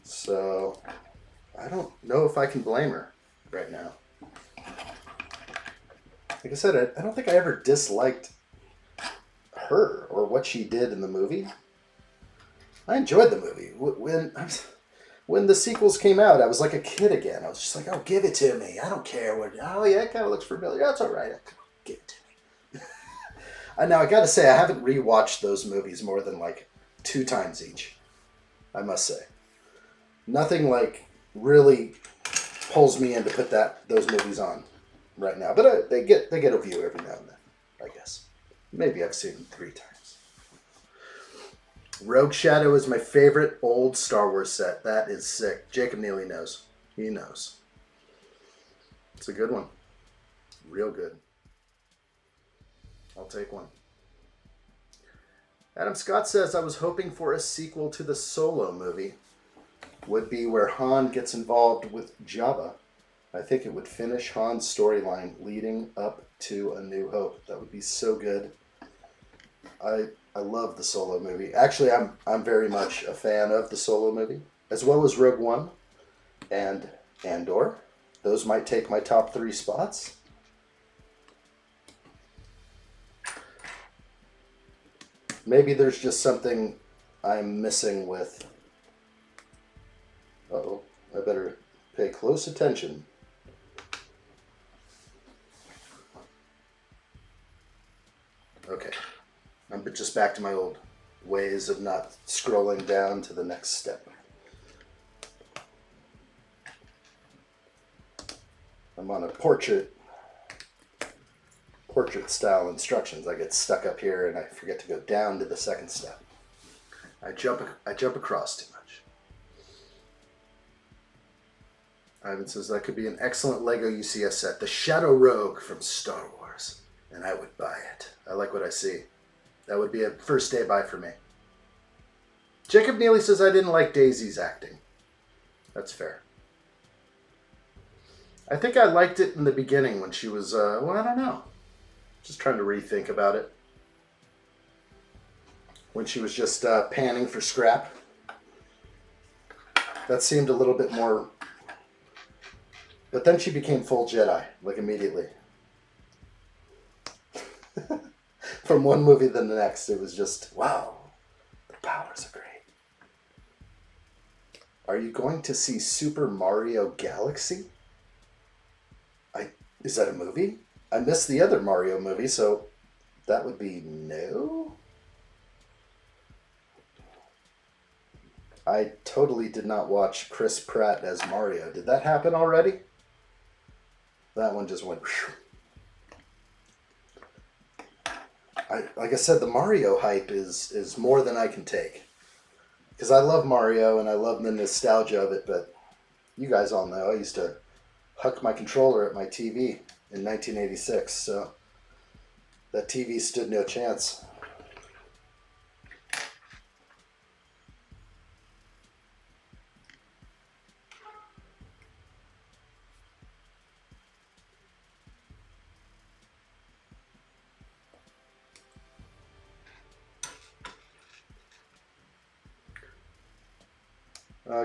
So, I don't know if I can blame her right now. Like I said, I don't think I ever disliked her or what she did in the movie. I enjoyed the movie. When the sequels came out, I was like a kid again. I was just like, oh, give it to me. I don't care what... Oh, yeah, it kind of looks familiar. That's all right. Give it to me. Now, I got to say, I haven't rewatched those movies more than like 2 times each. I must say. Nothing like really pulls me in to put those movies on right now. But they get a view every now and then, I guess. Maybe I've seen them 3 times. Rogue Shadow is my favorite old Star Wars set. That is sick. Jacob Neely knows. He knows. It's a good one. Real good. I'll take one. Adam Scott says, I was hoping for a sequel to the Solo movie. Would be where Han gets involved with Jabba. I think it would finish Han's storyline leading up to A New Hope. That would be so good. I love the Solo movie. Actually, I'm very much a fan of the Solo movie, as well as Rogue One and Andor. Those might take my top 3 spots. Maybe there's just something I'm missing with... Uh-oh, I better pay close attention. Okay. I'm just back to my old ways of not scrolling down to the next step. I'm on a portrait style instructions. I get stuck up here and I forget to go down to the second step. I jump across too much. Ivan says that could be an excellent Lego UCS set. The Shadow Rogue from Star Wars. And I would buy it. I like what I see. That would be a first day buy for me. Jacob Neely says I didn't like Daisy's acting. That's fair. I think I liked it in the beginning when she was, well, I don't know. Just trying to rethink about it. When she was just panning for scrap. That seemed a little bit more... But then she became full Jedi, like immediately. From one movie to the next, it was just, wow, the powers are great. Are you going to see Super Mario Galaxy? Is that a movie? I missed the other Mario movie, so that would be no? I totally did not watch Chris Pratt as Mario. Did that happen already? That one just went... like I said, the Mario hype is more than I can take. Because I love Mario and I love the nostalgia of it, but you guys all know I used to huck my controller at my TV in 1986, so that TV stood no chance.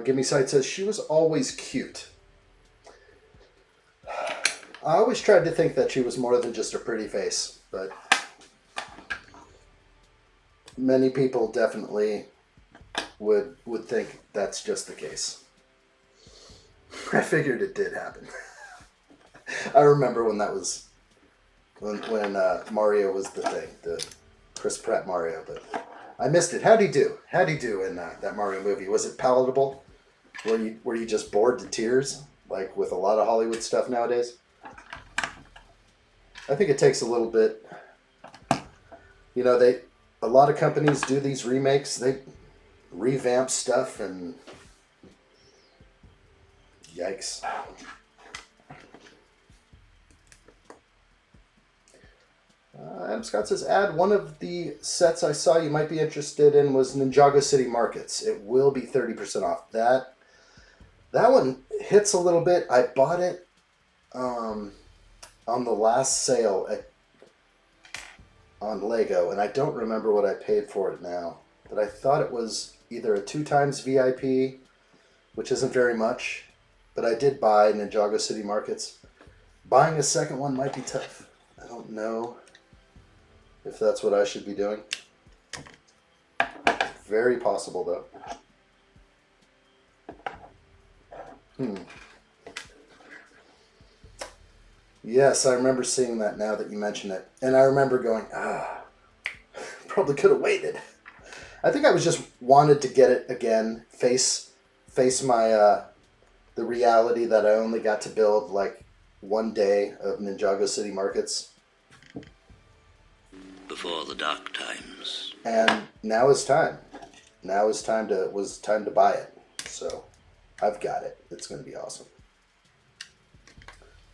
Gimme Sight says, she was always cute. I always tried to think that she was more than just a pretty face, but many people definitely would think that's just the case. I figured it did happen. I remember when that was, when Mario was the thing, the Chris Pratt Mario, but I missed it. How'd he do? How'd he do in that Mario movie? Was it palatable? Were you just bored to tears, like with a lot of Hollywood stuff nowadays? I think it takes a little bit. You know, a lot of companies do these remakes. They revamp stuff and yikes. Adam Scott says, add one of the sets I saw you might be interested in was Ninjago City Markets. It will be 30% off. That one hits a little bit. I bought it on the last sale on Lego, and I don't remember what I paid for it now. But I thought it was either a 2x VIP, which isn't very much, but I did buy Ninjago City Markets. Buying a second one might be tough. I don't know if that's what I should be doing. Very possible, though. Yes, I remember seeing that now that you mention it. And I remember going, probably could have waited. I think I was just wanted to get it again, face my, the reality that I only got to build like one day of Ninjago City Markets. Before the dark times. And now is time. Now is time to buy it. So I've got it. It's going to be awesome.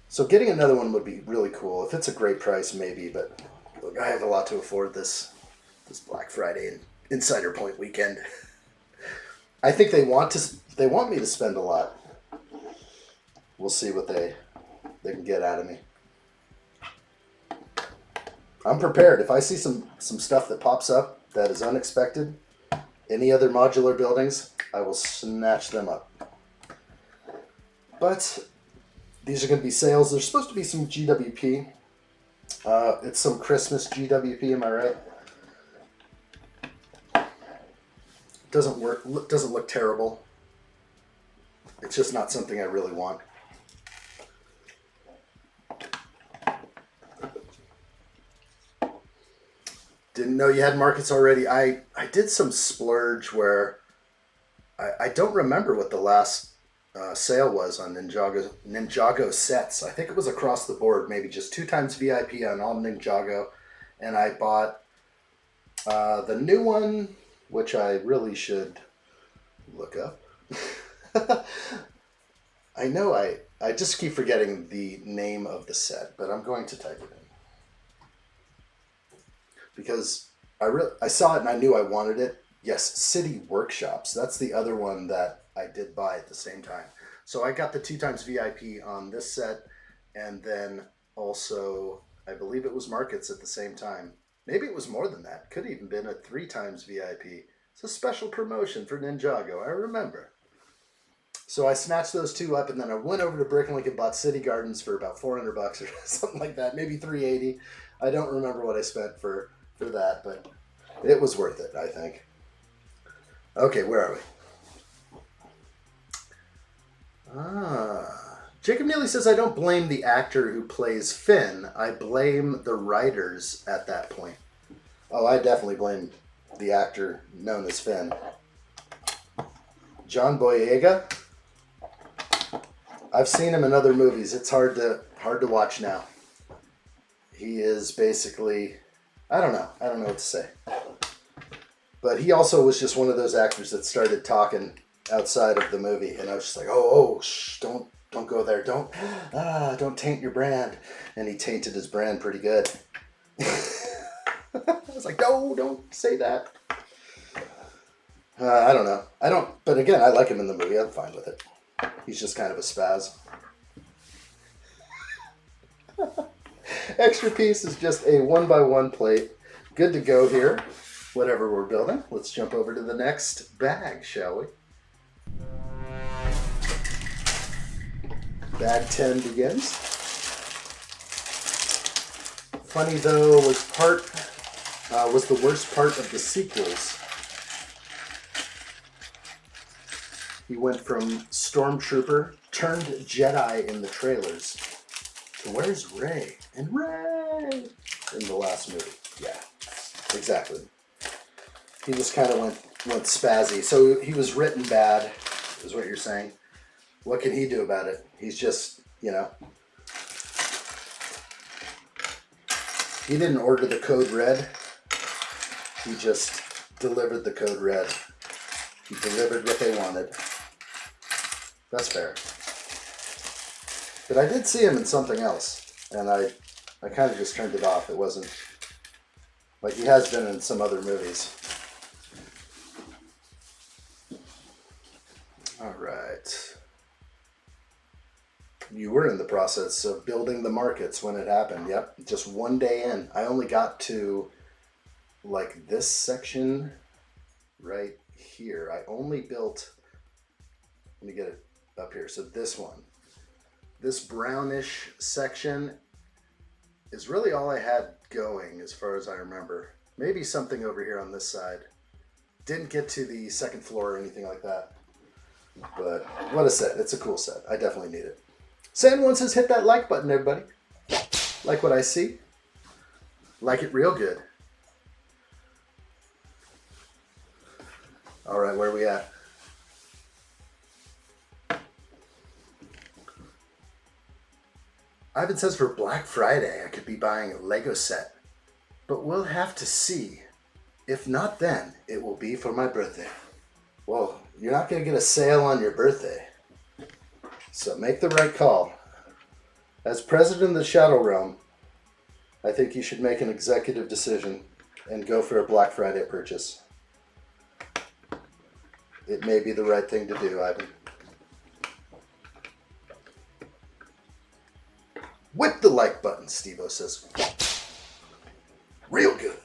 So getting another one would be really cool. If it's a great price, maybe, but look, I have a lot to afford this Black Friday and Insider Point weekend. I think they want me to spend a lot. We'll see what they can get out of me. I'm prepared. If I see some stuff that pops up that is unexpected, any other modular buildings, I will snatch them up. But these are going to be sales. There's supposed to be some GWP. It's some Christmas GWP, am I right? Doesn't look terrible. It's just not something I really want. Didn't know you had markets already. I did some splurge where I don't remember what the last sale was on Ninjago sets. I think it was across the board, maybe just 2x VIP on all Ninjago, and I bought the new one, which I really should look up. I know I just keep forgetting the name of the set, but I'm going to type it in. Because I saw it and I knew I wanted it. Yes, City Workshops. That's the other one that I did buy at the same time. So I got the 2x VIP on this set, and then also I believe it was markets at the same time. Maybe it was more than that. Could have even been a 3x VIP. It's a special promotion for Ninjago, I remember. So I snatched those two up, and then I went over to Bricklink and bought City Gardens for about $400 or something like that. Maybe $380. I don't remember what I spent for that, but it was worth it, I think. Okay, where are we? Jacob Neely says, I don't blame the actor who plays Finn. I blame the writers at that point. Oh, I definitely blame the actor known as Finn. John Boyega. I've seen him in other movies. It's hard to watch now. He is basically, I don't know. I don't know what to say. But he also was just one of those actors that started talking outside of the movie, and I was just like, oh, shh, don't go there. Don't taint your brand. And he tainted his brand pretty good. I was like, no, don't say that. I don't know. But again, I like him in the movie. I'm fine with it. He's just kind of a spaz. Extra piece is just a 1x1 plate. Good to go here. Whatever we're building. Let's jump over to the next bag, shall we? Bag 10 begins. Funny though was the worst part of the sequels. He went from Stormtrooper turned Jedi in the trailers to where's Rey? And Rey in the last movie. Yeah, exactly. He just kind of went spazzy. So he was written bad, is what you're saying. What can he do about it? He's just, you know. He didn't order the code red. He just delivered the code red. He delivered what they wanted. That's fair. But I did see him in something else, and I kind of just turned it off. It wasn't like he has been in some other movies. All right. You were in the process of building the markets when it happened. Yep, just one day in. I only got to like this section right here. I only built, let me get it up here. So this one, this brownish section is really all I had going as far as I remember. Maybe something over here on this side. Didn't get to the second floor or anything like that. But what a set. It's a cool set. I definitely need it. San1 says hit that like button, everybody. Like what I see. Like it real good. All right, where are we at? Ivan says for Black Friday I could be buying a Lego set. But we'll have to see. If not then, it will be for my birthday. Well, you're not going to get a sale on your birthday. So make the right call. As president of the Shadow Realm, I think you should make an executive decision and go for a Black Friday purchase. It may be the right thing to do, Ivan. With the like button, Steve-O says. Real good.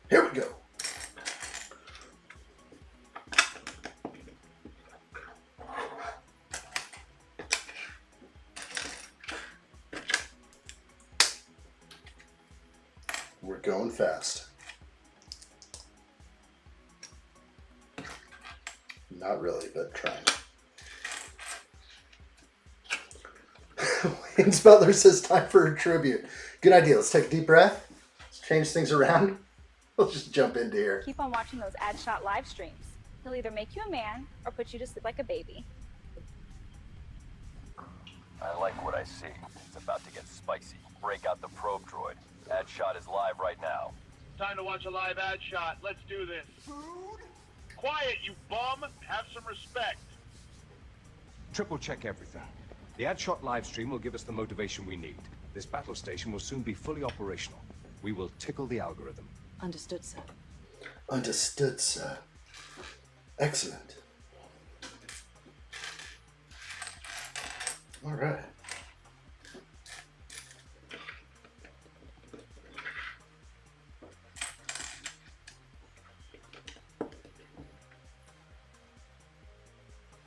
Here we go. We're going fast. Not really, but trying. Wayne Butler says time for a tribute. Good idea. Let's take a deep breath. Let's change things around. We'll just jump into here. Keep on watching those addshot live streams. He'll either make you a man or put you to sleep like a baby. I like what I see. It's about to get spicy. Break out the probe droid. Addshot is live right now. Time to watch a live ad shot. Let's do this. Food? Quiet, you bum. Have some respect. Triple check everything. The addshot live stream will give us the motivation we need. This battle station will soon be fully operational. We will tickle the algorithm. Understood, sir. Understood, sir. Excellent. All right.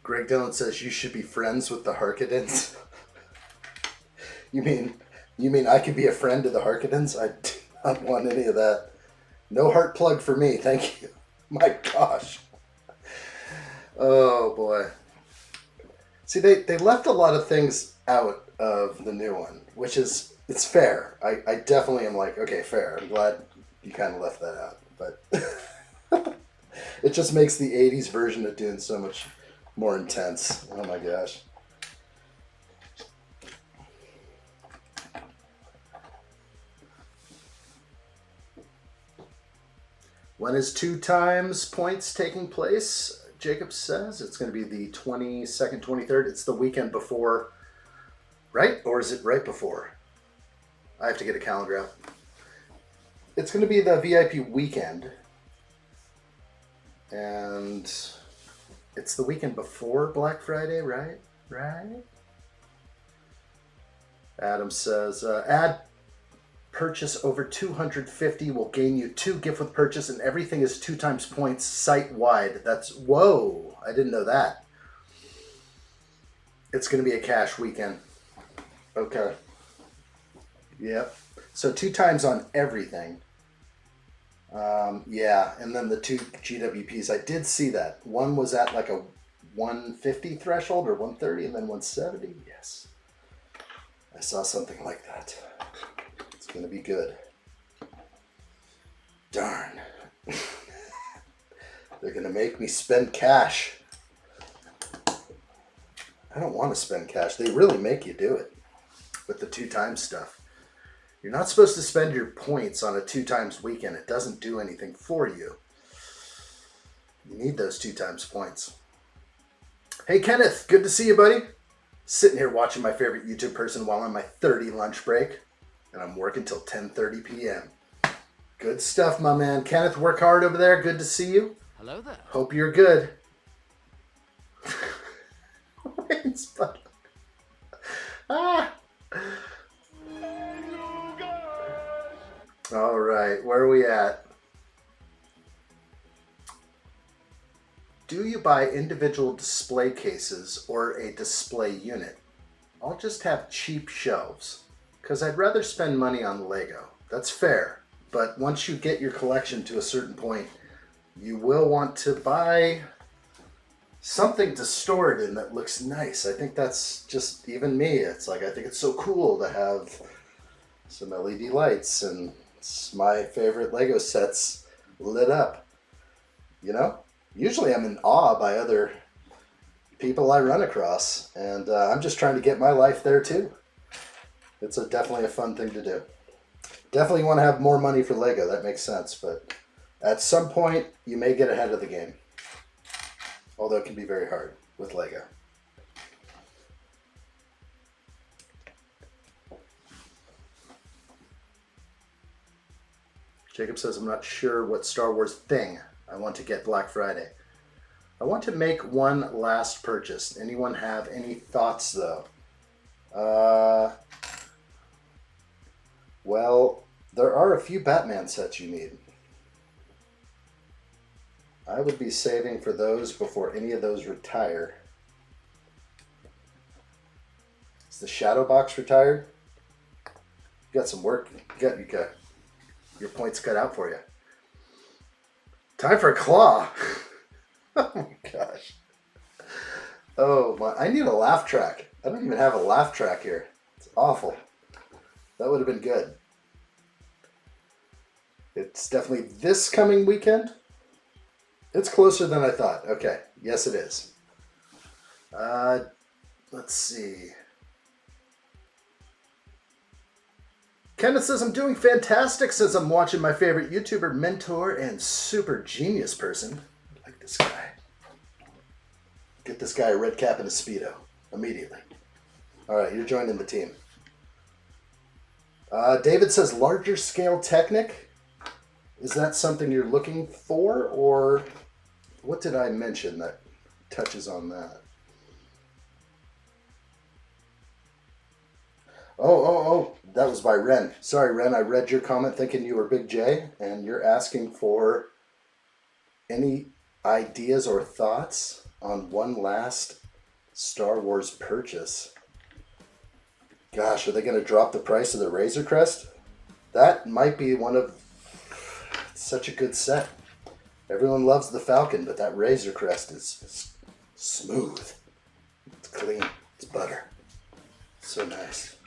Greg Dillon says you should be friends with the Harkonnens. You mean I could be a friend to the Harkonnens? I do not want any of that. No heart plug for me, thank you. My gosh. Oh boy. See, they left a lot of things out of the new one, which is, it's fair. I definitely am like, okay, fair. I'm glad you kind of left that out. But it just makes the 80s version of Dune so much more intense. Oh my gosh. When is 2 times points taking place? Jacob says it's going to be the 22nd, 23rd. It's the weekend before, right? Or is it right before? I have to get a calendar out. It's going to be the VIP weekend. And it's the weekend before Black Friday, right? Right? Adam says, add purchase over 250 will gain you 2 gift with purchase, and everything is 2 times points site-wide. That's, whoa, I didn't know that. It's going to be a cash weekend. Okay. Yep. So 2 times on everything. Yeah, and then the 2 GWPs. I did see that. One was at like a 150 threshold or 130 and then 170. Yes. I saw something like that. It's going to be good. Darn. They're going to make me spend cash. I don't want to spend cash. They really make you do it with the 2 times stuff. You're not supposed to spend your points on a 2 times weekend. It doesn't do anything for you. You need those 2 times points. Hey, Kenneth. Good to see you, buddy. Sitting here watching my favorite YouTube person while on my 30 lunch break. And I'm working till 10:30 p.m. Good stuff, my man. Kenneth, work hard over there. Good to see you. Hello there. Hope you're good. Ah. All right, where are we at? Do you buy individual display cases or a display unit? I'll just have cheap shelves, because I'd rather spend money on Lego. That's fair, but once you get your collection to a certain point, you will want to buy something to store it in that looks nice. I think that's just even me. It's like, I think it's so cool to have some LED lights and my favorite Lego sets lit up. You know? Usually I'm in awe by other people I run across, and I'm just trying to get my life there too. It's definitely a fun thing to do. Definitely want to have more money for Lego, that makes sense, but at some point you may get ahead of the game. Although it can be very hard with Lego. Jacob says, I'm not sure what Star Wars thing I want to get Black Friday. I want to make one last purchase. Anyone have any thoughts, though? Well, there are a few Batman sets you need. I would be saving for those before any of those retire. Is the Shadow Box retired? You got some work. You got your points cut out for you. Time for a claw. Oh my gosh. Oh my, I need a laugh track. I don't even have a laugh track here. It's awful. That would have been good. It's definitely this coming weekend. It's closer than I thought. Okay. Yes, it is. Let's see. Kenneth says, I'm doing fantastic. Says I'm watching my favorite YouTuber, mentor, and super genius person. I like this guy. Get this guy a red cap and a Speedo. Immediately. Alright, you're joining the team. David says, larger scale Technic. Is that something you're looking for, or what did I mention that touches on that? Oh, that was by Ren. Sorry, Ren, I read your comment thinking you were Big J, and you're asking for any ideas or thoughts on one last Star Wars purchase. Gosh, are they going to drop the price of the Razor Crest? That might be one of... It's such a good set. Everyone loves the Falcon, but that Razor Crest is smooth. It's clean. It's butter. So nice.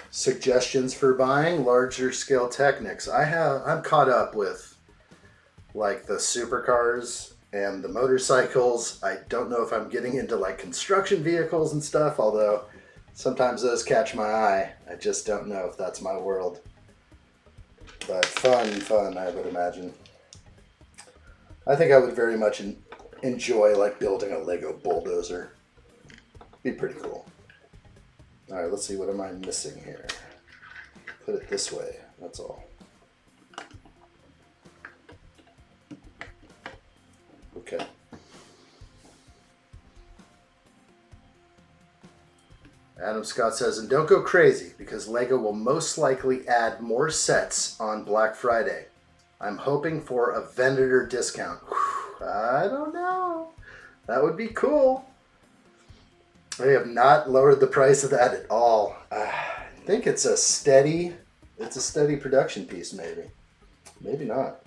Suggestions for buying larger scale Technics. I'm caught up with like the supercars and the motorcycles. I don't know if I'm getting into like construction vehicles and stuff, although Sometimes those catch my eye. I just don't know if that's my world. But fun, I would imagine. I think I would very much enjoy like building a Lego bulldozer. Be pretty cool. All right, let's see. What am I missing here? Put it this way. That's all. Okay. Adam Scott says, and don't go crazy because Lego will most likely add more sets on Black Friday. I'm hoping for a vendor discount. Whew, I don't know. That would be cool. They have not lowered the price of that at all. I think it's a steady production piece, maybe. Maybe not.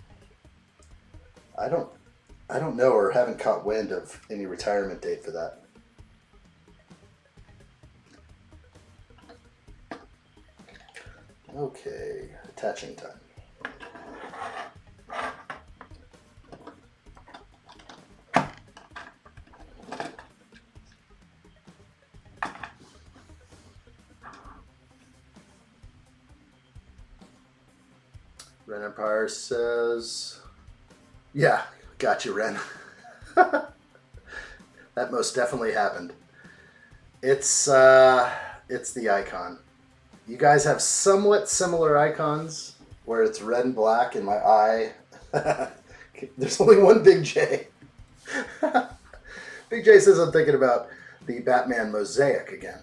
I don't know or haven't caught wind of any retirement date for that. Okay, attaching time. Ren Empire says, yeah, got you, Ren. That most definitely happened. It's the icon. You guys have somewhat similar icons where it's red and black and my eye. There's only one Big J. Big J says I'm thinking about the Batman mosaic again.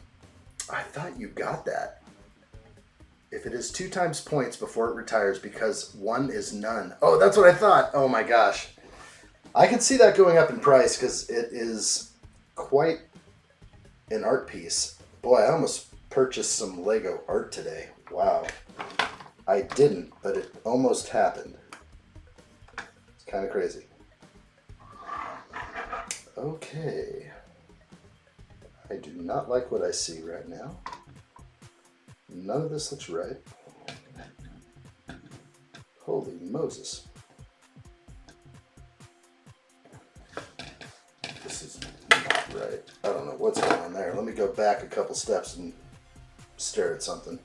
I thought you got that. If it is 2 times points before it retires because 1 is none. Oh, that's what I thought. Oh my gosh. I can see that going up in price because it is quite an art piece. Boy, I almost purchased some Lego art today. Wow. I didn't, but it almost happened. It's kind of crazy. Okay. I do not like what I see right now. None of this looks right. Holy Moses. This is not right. I don't know what's going on there. Let me go back a couple steps and stare at something.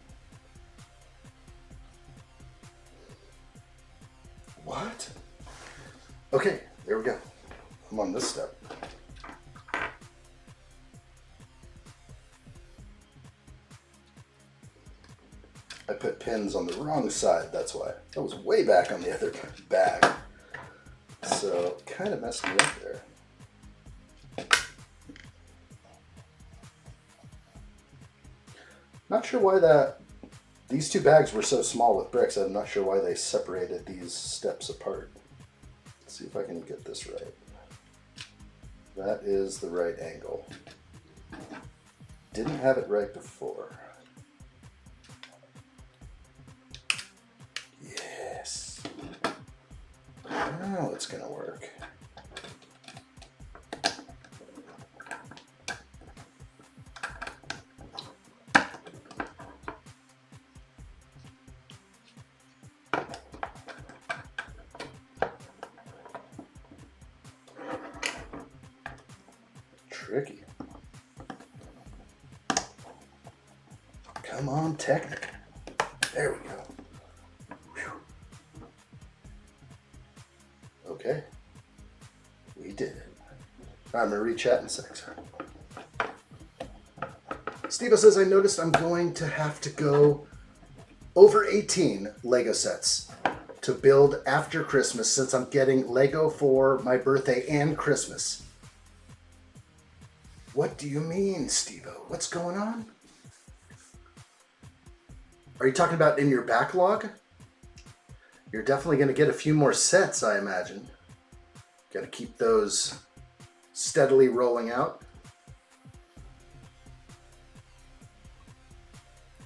What? Okay, there we go. I'm on this step. I put pins on the wrong side, that's why. I was way back on the other bag. So, kind of messed me up there. Not sure why these 2 bags were so small with bricks. I'm not sure why they separated these steps apart. Let's see if I can get this right. That is the right angle. Didn't have it right before. Yes. Now it's gonna work. Tricky. Come on, Technic. There we go. Whew. Okay. We did it. I'm going to re-chat in a sec. Steve says, I noticed I'm going to have to go over 18 Lego sets to build after Christmas since I'm getting Lego for my birthday and Christmas. What do you mean, Steve-O? What's going on? Are you talking about in your backlog? You're definitely going to get a few more sets, I imagine. Got to keep those steadily rolling out.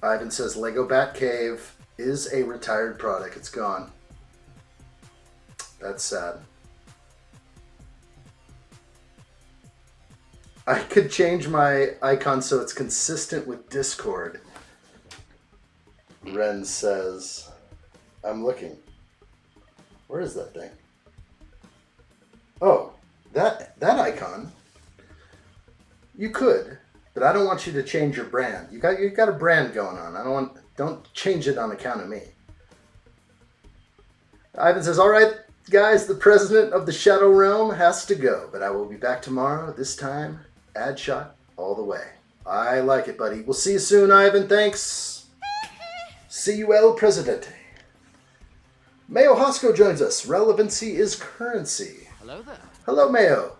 Ivan says Lego Batcave is a retired product. It's gone. That's sad. I could change my icon so it's consistent with Discord. Ren says, I'm looking. Where is that thing? Oh, that icon. You could. But I don't want you to change your brand. You got a brand going on. Don't change it on account of me. Ivan says, all right, guys, the president of the Shadow Realm has to go, but I will be back tomorrow. This time, addshot all the way. I like it, buddy. We'll see you soon, Ivan. Thanks. See you, El Presidente. Mayo Hosco joins us. Relevancy is currency. Hello there. Hello, Mayo.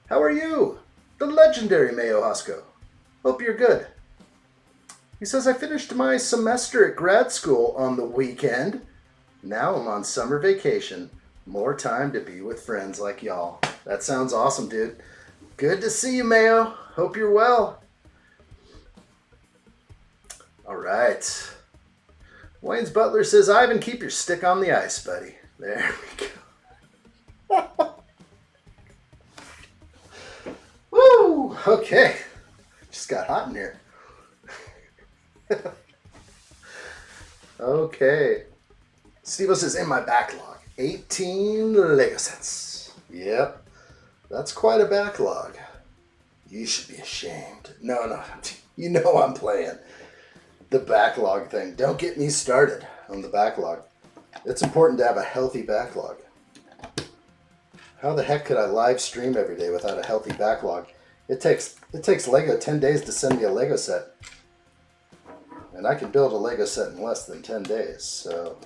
How are you? The legendary Mayo Hosco. Hope you're good. He says, I finished my semester at grad school on the weekend. Now I'm on summer vacation. More time to be with friends like y'all. That sounds awesome, dude. Good to see you, Mayo. Hope you're well. All right. Wayne's Butler says, Ivan, keep your stick on the ice, buddy. There we go. Woo! Okay. Just got hot in here. Okay. Steve says, in my backlog, 18 Lego sets. Yep. That's quite a backlog. You should be ashamed. No. You know I'm playing. The backlog thing. Don't get me started on the backlog. It's important to have a healthy backlog. How the heck could I live stream every day without a healthy backlog? It takes Lego 10 days to send me a Lego set. And I can build a Lego set in less than 10 days, so...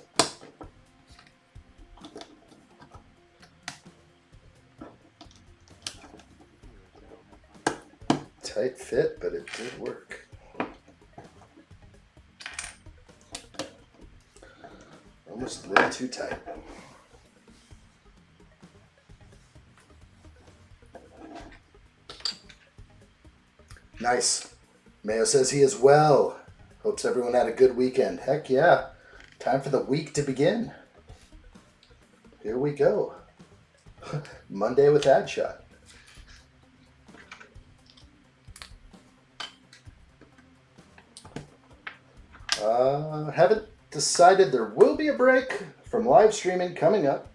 Tight fit, but it did work. Almost a little too tight. Nice. Mayo says he is well. Hopes everyone had a good weekend. Heck yeah. Time for the week to begin. Here we go. Monday with addshot. Haven't decided. There will be a break from live streaming coming up.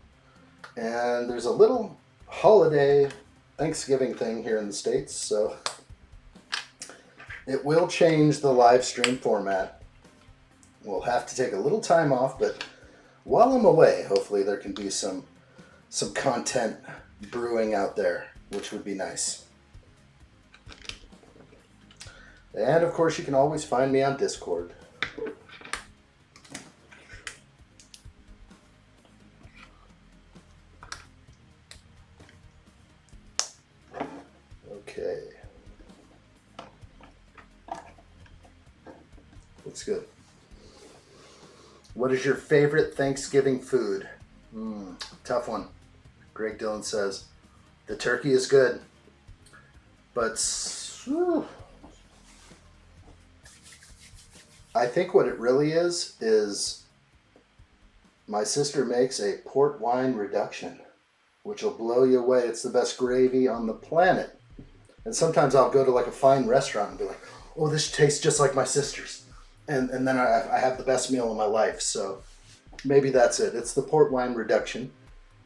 And there's a little holiday Thanksgiving thing here in the States, so it will change the live stream format. We'll have to take a little time off, but while I'm away, hopefully there can be some content brewing out there, which would be nice. And of course, you can always find me on Discord. Okay. Looks good. What is your favorite Thanksgiving food? Tough one. Greg Dillon says, the turkey is good, but I think what it really is my sister makes a port wine reduction, which will blow you away. It's the best gravy on the planet. And sometimes I'll go to like a fine restaurant and be like, oh, this tastes just like my sister's. And then I have the best meal of my life. So maybe that's it. It's the port wine reduction,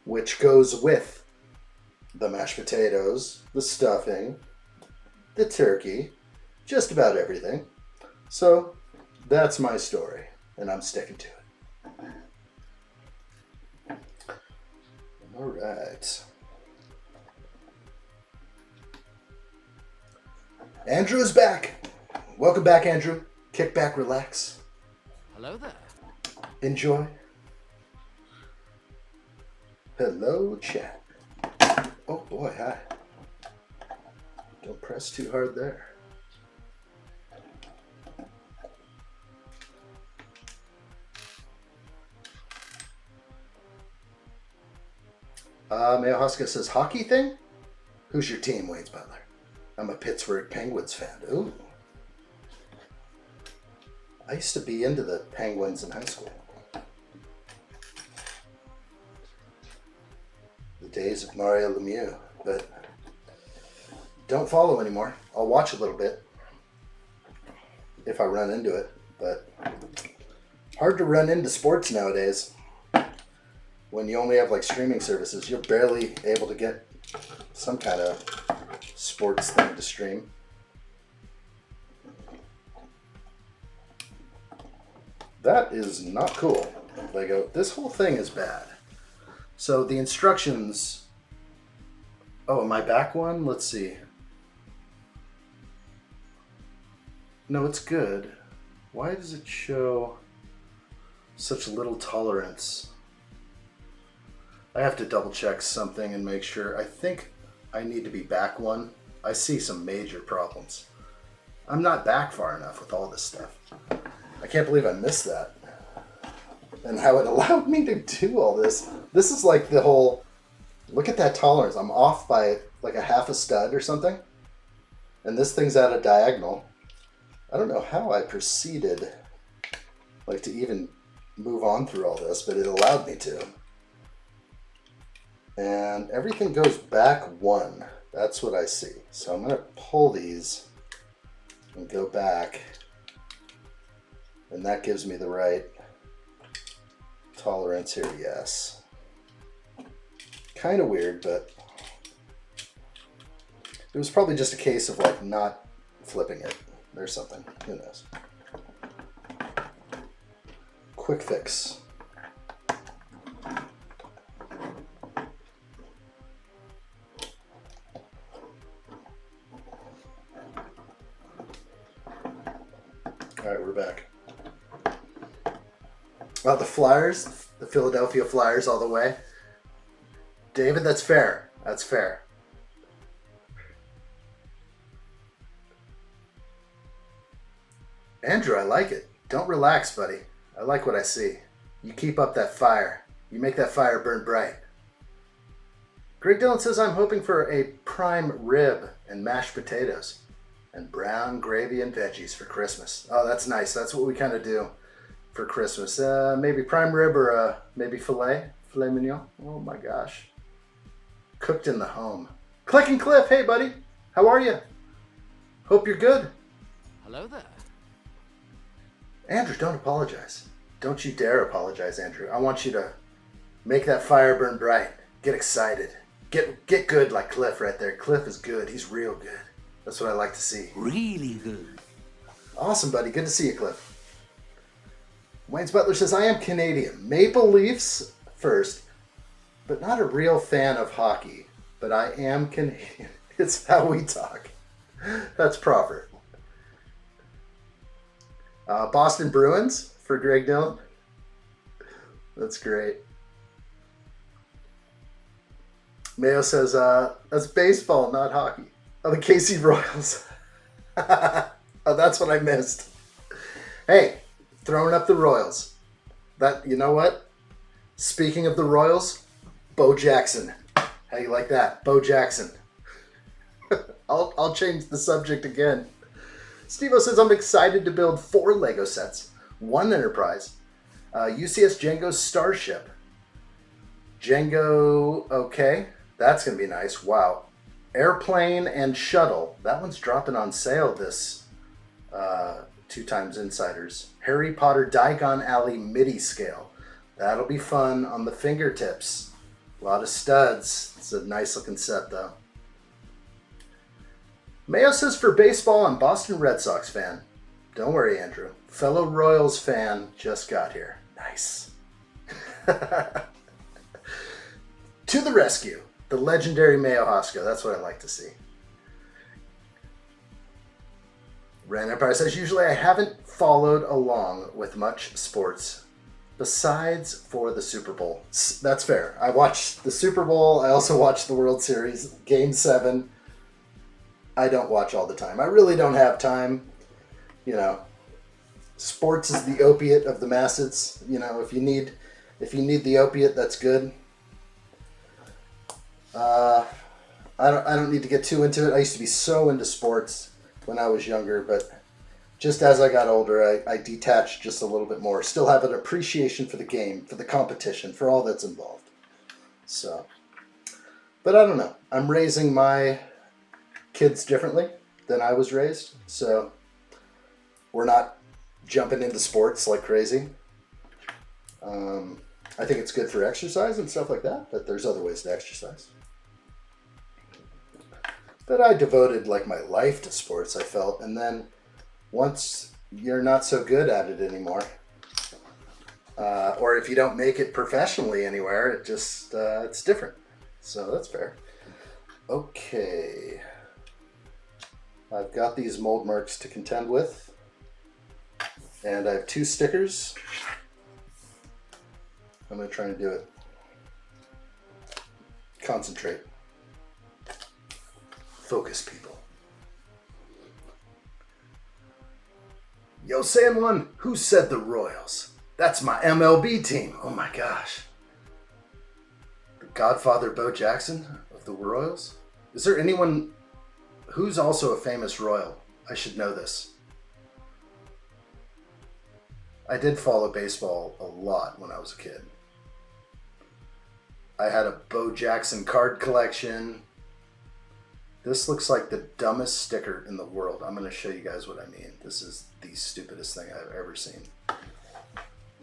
which goes with the mashed potatoes, the stuffing, the turkey, just about everything. So that's my story, and I'm sticking to it. All right. Andrew is back. Welcome back, Andrew. Kick back, relax. Hello there. Enjoy. Hello, chat. Oh boy, hi. Don't press too hard there. Mayo Huska says, hockey thing? Who's your team, Wayne's Butler? I'm a Pittsburgh Penguins fan. Ooh. I used to be into the Penguins in high school. The days of Mario Lemieux, but don't follow anymore. I'll watch a little bit if I run into it, but hard to run into sports nowadays. When you only have like streaming services, you're barely able to get some kind of sports thing to stream. That is not cool. Lego, this whole thing is bad. So the instructions... Oh, am I back one? Let's see. No, it's good. Why does it show such little tolerance? I have to double check something and make sure. I think I need to be back one. I see some major problems. I'm not back far enough with all this stuff. I can't believe I missed that. And how it allowed me to do all this. This is like the whole, look at that tolerance. I'm off by like a half a stud or something. And this thing's at a diagonal. I don't know how I proceeded like to even move on through all this, but it allowed me to. And everything goes back one. That's what I see. So I'm going to pull these and go back. And that gives me the right tolerance here, yes. Kind of weird, but it was probably just a case of like not flipping it or something. Who knows? Quick fix. All right, we're back. Oh, the Flyers, the Philadelphia Flyers all the way. David, that's fair. That's fair. Andrew, I like it. Don't relax, buddy. I like what I see. You keep up that fire. You make that fire burn bright. Greg Dillon says, I'm hoping for a prime rib and mashed potatoes and brown gravy and veggies for Christmas. Oh, that's nice. That's what we kind of do for Christmas. Maybe prime rib or maybe filet mignon. Oh my gosh. Cooked in the home. Click and Cliff, hey buddy. How are you? Hope you're good. Hello there. Andrew, don't apologize. Don't you dare apologize, Andrew. I want you to make that fire burn bright. Get excited. Get good like Cliff right there. Cliff is good. He's real good. That's what I like to see. Really good. Awesome, buddy. Good to see you, Cliff. Wayne's Butler says, I am Canadian. Maple Leafs first, but not a real fan of hockey. But I am Canadian. It's how we talk. That's proper. Boston Bruins for Greg Dillon. That's great. Mayo says, that's baseball, not hockey. Oh, the KC Royals. Oh, that's what I missed. Hey, throwing up the Royals. That, you know what? Speaking of the Royals, Bo Jackson. How you like that? Bo Jackson. I'll change the subject again. Steve-O says, I'm excited to build 4 Lego sets, 1 Enterprise, UCS Django's Starship. Django, okay. That's going to be nice. Wow. Airplane and Shuttle. That one's dropping on sale this 2 times Insiders. Harry Potter Diagon Alley MIDI scale. That'll be fun on the fingertips. A lot of studs. It's a nice looking set though. Mayo says, for baseball, I'm Boston Red Sox fan. Don't worry, Andrew. Fellow Royals fan just got here. Nice. To the rescue. The legendary Mayo Hosko. That's what I like to see. Ran Empire says, usually I haven't followed along with much sports besides for the Super Bowl. That's fair. I watched the Super Bowl. I also watched the World Series, Game 7. I don't watch all the time. I really don't have time. You know, sports is the opiate of the masses. You know, if you need the opiate, that's good. I don't need to get too into it. I used to be so into sports when I was younger, but just as I got older, I detached just a little bit more. Still have an appreciation for the game, for the competition, for all that's involved. So, but I don't know. I'm raising my kids differently than I was raised, so we're not jumping into sports like crazy. I think it's good for exercise and stuff like that, but there's other ways to exercise. But I devoted like my life to sports, I felt, and then once you're not so good at it anymore, Or if you don't make it professionally anywhere, it just it's different. So that's fair. Okay. I've got these mold marks to contend with. And I have 2 stickers. I'm going to try and do it. Concentrate. Focus, people. Yo, San Juan, who said the Royals? That's my MLB team. Oh my gosh. The Godfather Bo Jackson of the Royals? Is there anyone who's also a famous Royal? I should know this. I did follow baseball a lot when I was a kid. I had a Bo Jackson card collection. This looks like the dumbest sticker in the world. I'm going to show you guys what I mean. This is the stupidest thing I've ever seen.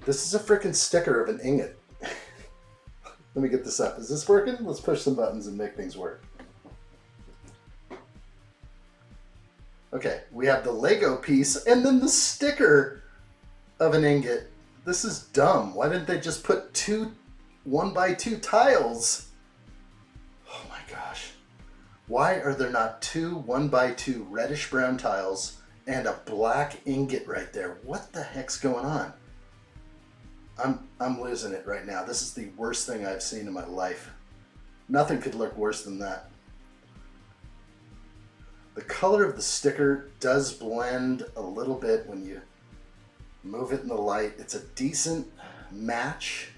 This is a freaking sticker of an ingot. Let me get this up. Is this working? Let's push some buttons and make things work. Okay, we have the Lego piece and then the sticker of an ingot. This is dumb. Why didn't they just put 2 1x2 tiles? Oh my gosh. Why are there not 2 1x2 reddish brown tiles and a black ingot right there? What the heck's going on? I'm losing it right now. This is the worst thing I've seen in my life. Nothing could look worse than that. The color of the sticker does blend a little bit when you move it in the light. It's a decent match,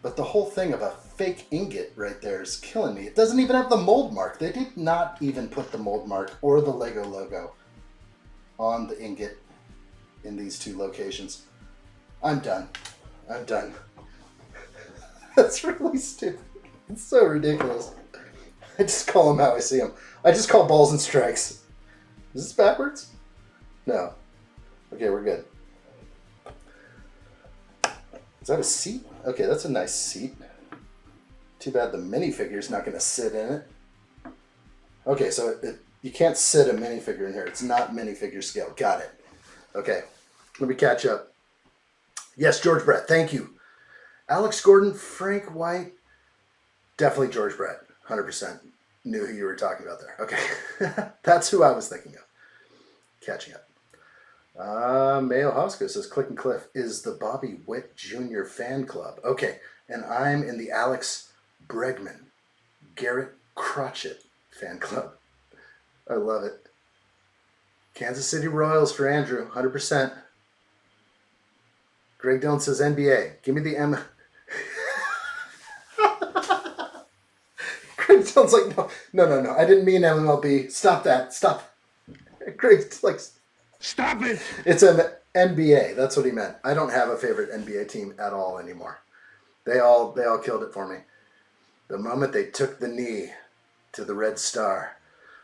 but the whole thing of a fake ingot right there is killing me. It doesn't even have the mold mark. They did not even put the mold mark or the Lego logo on the ingot in these 2 locations. I'm done. I'm done. That's really stupid. It's so ridiculous. I just call them how I see them. I just call balls and strikes. Is this backwards? No. Okay, we're good. Is that a seat? Okay, that's a nice seat. Too bad the minifigure's not going to sit in it. Okay, so you can't sit a minifigure in here. It's not minifigure scale. Got it. Okay, let me catch up. Yes, George Brett. Thank you. Alex Gordon, Frank White. Definitely George Brett. 100%. Knew who you were talking about there. Okay. That's who I was thinking of. Catching up. Mayo Hosco says Click and Cliff is the Bobby Witt Jr. fan club. Okay. And I'm in the Alex Bregman, Garrett Crotchet fan club. I love it. Kansas City Royals for Andrew. 100%. Greg Dillon says NBA. Give me the M. Greg Dillon's like, no. I didn't mean MLB. Stop that. Stop. Greg's like, stop it. It's an NBA. That's what he meant. I don't have a favorite NBA team at all anymore. They all killed it for me. The moment they took the knee to the Red Star.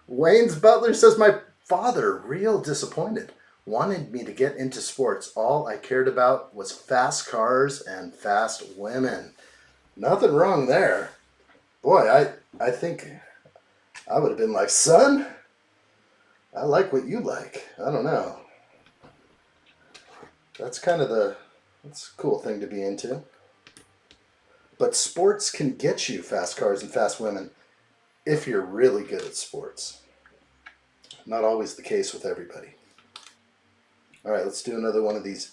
Wayne's Butler says my father, real disappointed. Wanted me to get into sports. All I cared about was fast cars and fast women. Nothing wrong there. Boy, I think I would have been like, son, I like what you like. I don't know. That's kind of that's a cool thing to be into. But sports can get you fast cars and fast women if you're really good at sports. Not always the case with everybody. All right, let's do another one of these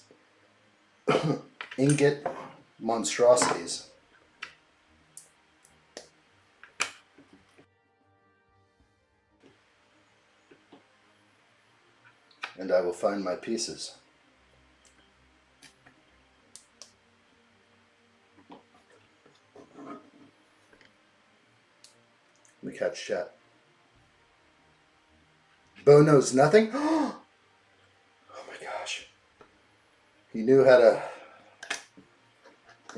ingot monstrosities. And I will find my pieces. Let me catch chat. Bo knows nothing? Oh my gosh. He knew how to...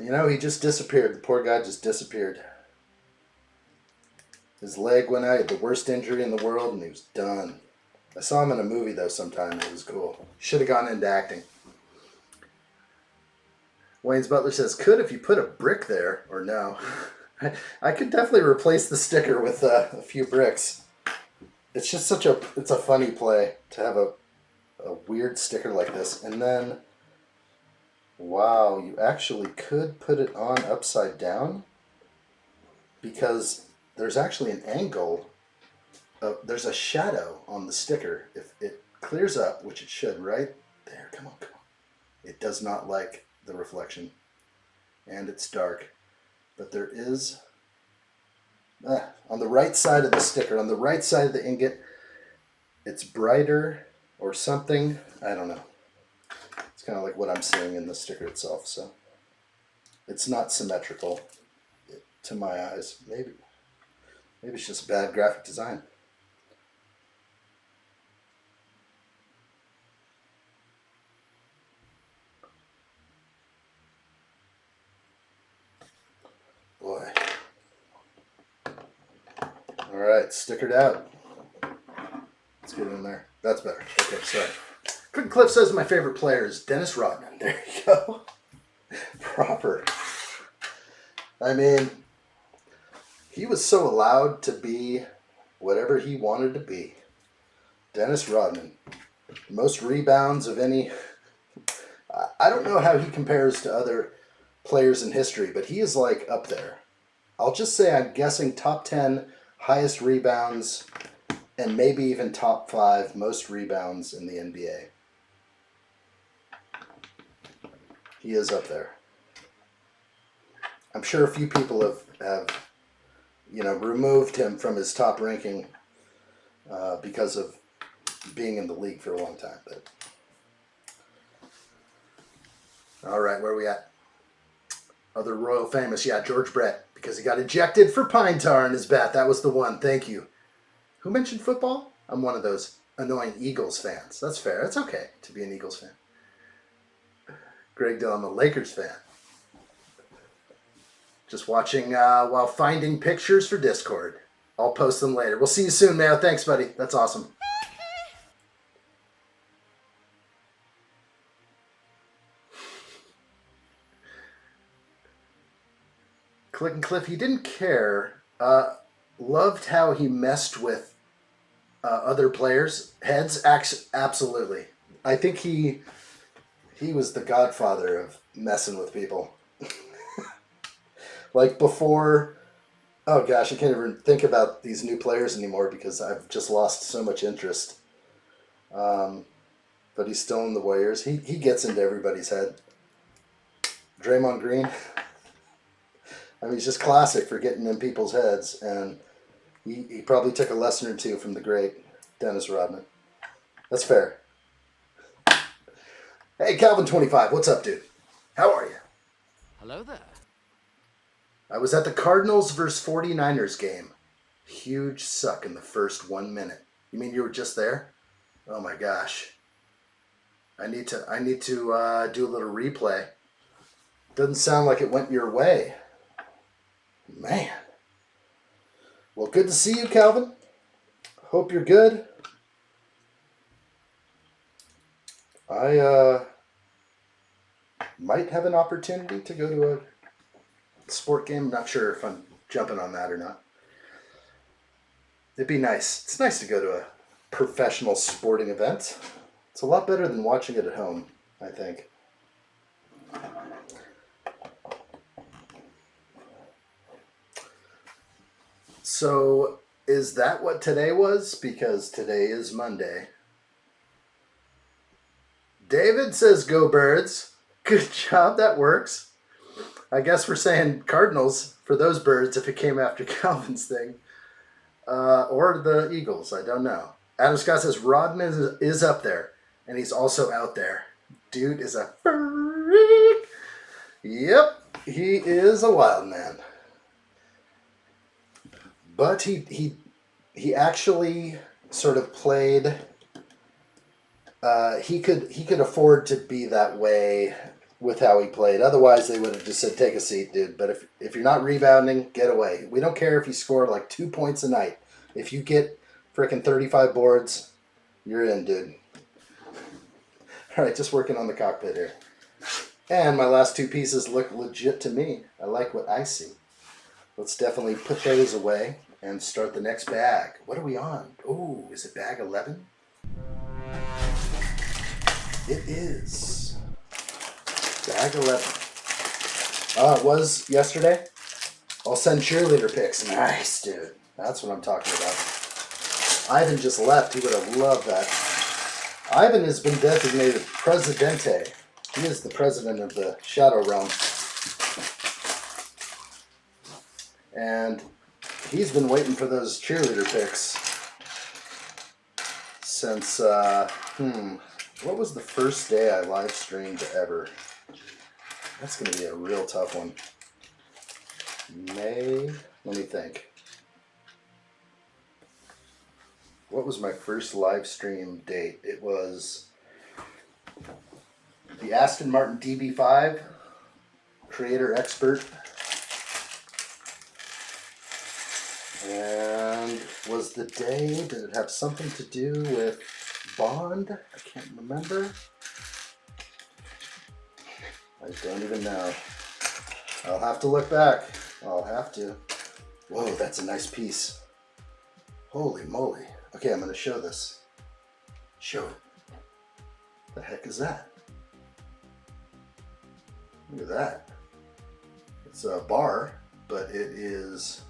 You know, he just disappeared. The poor guy just disappeared. His leg went out. He had the worst injury in the world, and he was done. I saw him in a movie, though, sometime. It was cool. Should have gone into acting. Wayne's Butler says, could if you put a brick there, or no. I could definitely replace the sticker with a few bricks. It's just it's a funny play to have a weird sticker like this. And then Wow, you actually could put it on upside down because there's actually an angle. There's a shadow on the sticker. If it clears up, which it should, right? There, come on, come on. It does not like the reflection. And it's dark. But there is, on the right side of the sticker, on the right side of the ingot, it's brighter or something. I don't know. It's kind of like what I'm seeing in the sticker itself. So it's not symmetrical to my eyes. Maybe it's just bad graphic design. Boy. All right, stickered out. Let's get in there. That's better. Okay, sorry. Quick Cliff says my favorite player is Dennis Rodman. There you go. Proper. I mean, he was so allowed to be whatever he wanted to be. Dennis Rodman. Most rebounds of any... I don't know how he compares to other players in history, but he is like up there. I'll just say I'm guessing top 10 highest rebounds and maybe even top 5 most rebounds in the NBA. He is up there. I'm sure a few people have removed him from his top ranking because of being in the league for a long time. But all right, where are we at? Other Royal famous, yeah, George Brett, because he got ejected for pine tar in his bat. That was the one. Thank you. Who mentioned football? I'm one of those annoying Eagles fans. That's fair. That's okay to be an Eagles fan. Greg Dill, I'm a Lakers fan. Just watching while finding pictures for Discord. I'll post them later. We'll see you soon, Mayo. Thanks, buddy. That's awesome. Click and Cliff, he didn't care. Loved how he messed with other players' heads. Absolutely. I think he was the godfather of messing with people. Like before, oh gosh, I can't even think about these new players anymore because I've just lost so much interest. But he's still in the Warriors. He gets into everybody's head. Draymond Green. I mean, he's just classic for getting in people's heads, and he probably took a lesson or two from the great Dennis Rodman. That's fair. Hey, Calvin25, what's up, dude? How are you? Hello there. I was at the Cardinals versus 49ers game. Huge suck in the first 1 minute. You mean you were just there? Oh my gosh. I need to do a little replay. Doesn't sound like it went your way. Man. Well, good to see you, Calvin. Hope you're good. I might have an opportunity to go to a sport game. I'm not sure if I'm jumping on that or not. It'd be nice. It's nice to go to a professional sporting event. It's a lot better than watching it at home, I think. So, is that what today was? Because today is Monday. David says, go Birds. Good job, that works. I guess we're saying Cardinals for those Birds if it came after Calvin's thing. Or the Eagles, I don't know. Adam Scott says, Rodman is up there, and he's also out there. Dude is a freak. Yep, he is a wild man. But he actually sort of played. He could afford to be that way with how he played. Otherwise, they would have just said, "Take a seat, dude." But if you're not rebounding, get away. We don't care if you score like 2 points a night. If you get frickin' 35 boards, you're in, dude. All right, just working on the cockpit here. And my last 2 pieces look legit to me. I like what I see. Let's definitely put those away and start the next bag. What are we on? Oh, is it bag 11? It is. Bag 11. Oh, it was yesterday? I'll send cheerleader pics. Nice, dude. That's what I'm talking about. Ivan just left. He would have loved that. Ivan has been designated Presidente. He is the president of the Shadow Realm. And he's been waiting for those cheerleader pics since, what was the first day I live streamed ever? That's going to be a real tough one. May, let me think. What was my first live stream date? It was the Aston Martin DB5, creator expert. And was the day, did it have something to do with Bond? I can't remember. I don't even know. I'll have to look back. I'll have to. Whoa, that's a nice piece. Holy moly. Okay, I'm going to show this. Show it. The heck is that? Look at that. It's a bar, but it is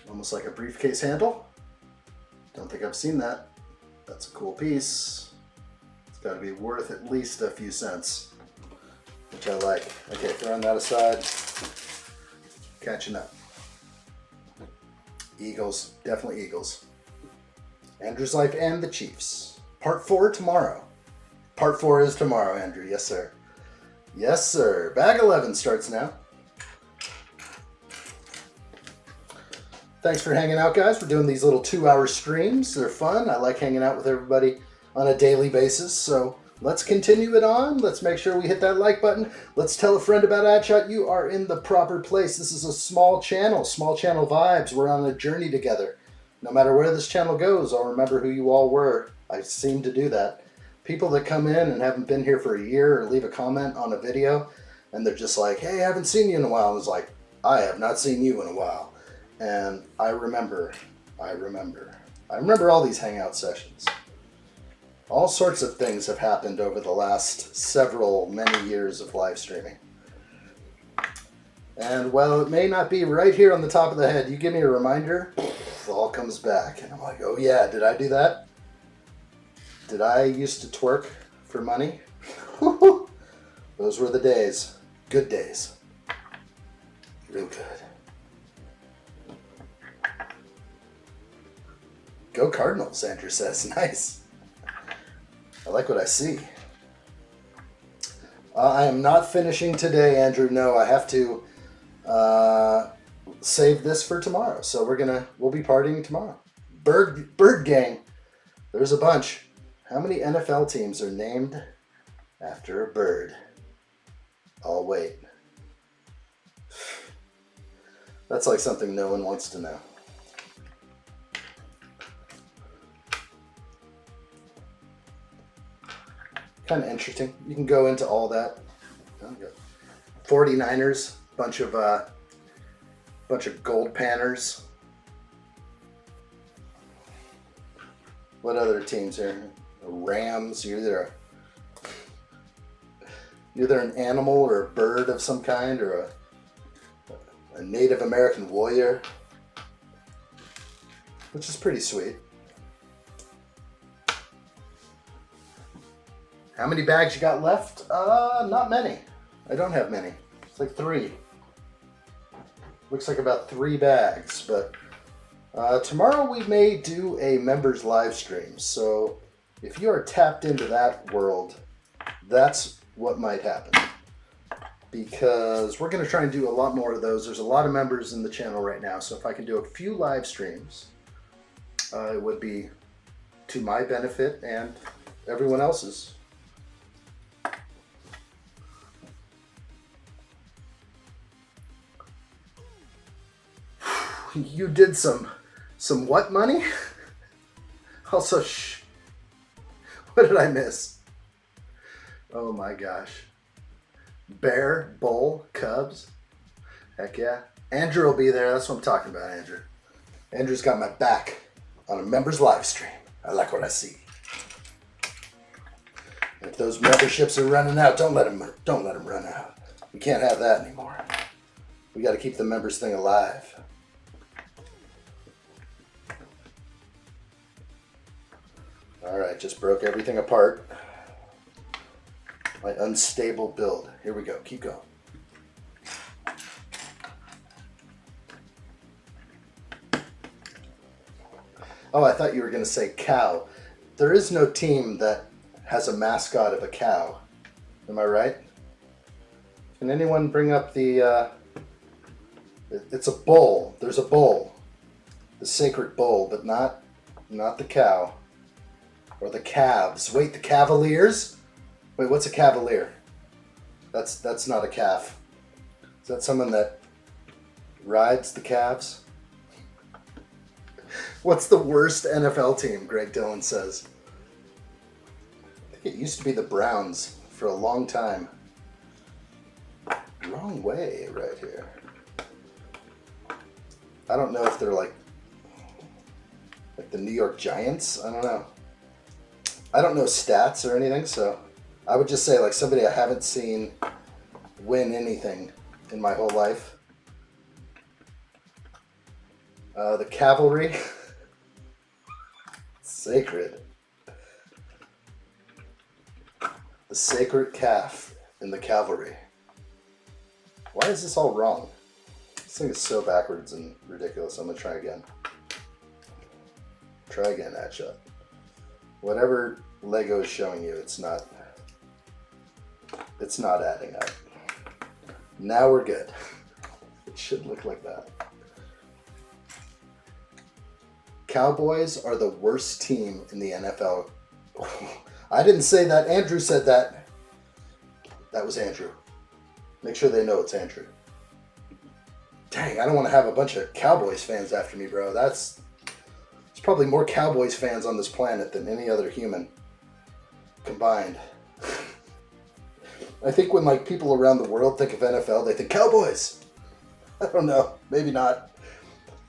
almost like a briefcase handle. Don't think I've seen that. That's a cool piece. It's got to be worth at least a few cents, which I like. Okay, throwing that aside. Catching up. Eagles, definitely Eagles. Andrew's Life and the Chiefs. Part 4 tomorrow. Part 4 is tomorrow, Andrew. Yes, sir. Yes, sir. Bag 11 starts now. Thanks for hanging out, guys. We're doing these little 2-hour streams. They're fun. I like hanging out with everybody on a daily basis. So let's continue it on. Let's make sure we hit that like button. Let's tell a friend about addshot. You are in the proper place. This is a small channel vibes. We're on a journey together. No matter where this channel goes, I'll remember who you all were. I seem to do that. People that come in and haven't been here for a year or leave a comment on a video and they're just like, hey, I haven't seen you in a while. I was like, I have not seen you in a while. And I remember all these hangout sessions. All sorts of things have happened over the last many years of live streaming. And while it may not be right here on the top of the head, you give me a reminder, it all comes back. And I'm like, oh yeah, did I do that? Did I used to twerk for money? Those were the days. Good days. Real good. Go Cardinals, Andrew says. Nice. I like what I see. I am not finishing today, Andrew. No, I have to save this for tomorrow. So we'll be partying tomorrow. Bird Gang. There's a bunch. How many NFL teams are named after a bird? I'll wait. That's like something no one wants to know. Kind of interesting. You can go into all that. 49ers, bunch of gold panners. What other teams here? Rams. You're either an animal or a bird of some kind, or a Native American warrior, which is pretty sweet. How many bags you got left? Not many. I don't have many. It's like 3. Looks like about 3 bags, but tomorrow we may do a members live stream. So if you are tapped into that world, that's what might happen. Because we're going to try and do a lot more of those. There's a lot of members in the channel right now, so if I can do a few live streams, it would be to my benefit and everyone else's. You did some what money? Also, what did I miss? Oh my gosh. Bear, bull, cubs. Heck yeah. Andrew will be there. That's what I'm talking about, Andrew. Andrew's got my back on a members live stream. I like what I see. If those memberships are running out, don't let them run out. We can't have that anymore. We got to keep the members thing alive. All right, just broke everything apart. My unstable build. Here we go. Keep going. Oh, I thought you were going to say cow. There is no team that has a mascot of a cow. Am I right? Can anyone bring up the... it's a bull. There's a bull. The sacred bull, but not the cow. Or the calves. Wait, the Cavaliers? Wait, what's a cavalier? That's not a calf. Is that someone that rides the calves? What's the worst NFL team, Greg Dillon says? I think it used to be the Browns for a long time. Wrong way right here. I don't know if they're like the New York Giants. I don't know. I don't know stats or anything, so I would just say like somebody I haven't seen win anything in my whole life. The cavalry. Sacred. The sacred calf in the cavalry. Why is this all wrong? This thing is so backwards and ridiculous. I'm gonna try again. Try again, addshot. Whatever Lego is showing you, it's not adding up. Now we're good. It should look like that. Cowboys are the worst team in the NFL. I didn't say that. Andrew said that. That was Andrew. Make sure they know it's Andrew. Dang, I don't want to have a bunch of Cowboys fans after me, bro. There's probably more Cowboys fans on this planet than any other human combined. I think when like people around the world think of NFL, they think Cowboys. I don't know. Maybe not.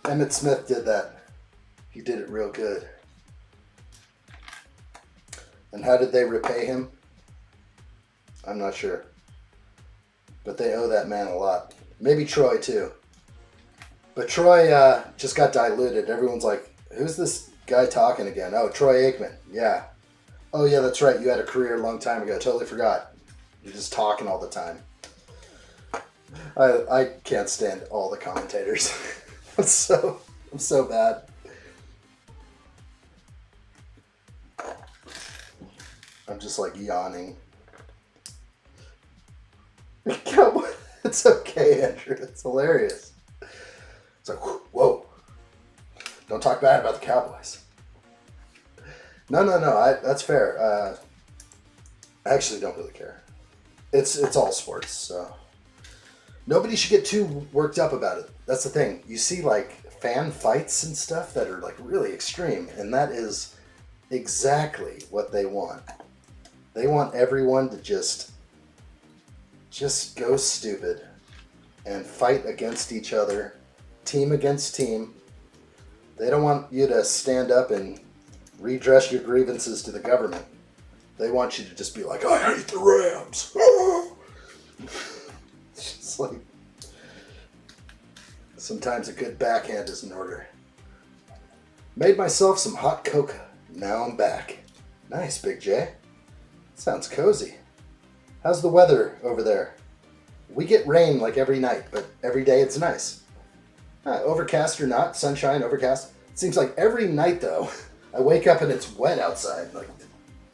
Emmitt Smith did that. He did it real good. And how did they repay him? I'm not sure. But they owe that man a lot. Maybe Troy too. But Troy just got diluted. Everyone's like, who's this guy talking again? Oh, Troy Aikman. Yeah. Oh yeah, that's right. You had a career a long time ago. Totally forgot. You're just talking all the time. I can't stand all the commentators. I'm so bad. I'm just like yawning. It's okay, Andrew. It's hilarious. It's like, whoa. Don't talk bad about the Cowboys. No. That's fair. I actually don't really care. It's all sports, so nobody should get too worked up about it. That's the thing. You see like fan fights and stuff that are like really extreme, and that is exactly what they want. They want everyone to just go stupid and fight against each other, team against team. They don't want you to stand up and redress your grievances to the government. They want you to just be like, I hate the Rams. It's just like, sometimes a good backhand is in order. Made myself some hot cocoa. Now I'm back. Nice, Big J. Sounds cozy. How's the weather over there? We get rain like every night, but every day it's nice. Overcast or not, sunshine, overcast. It seems like every night though, I wake up and it's wet outside. Like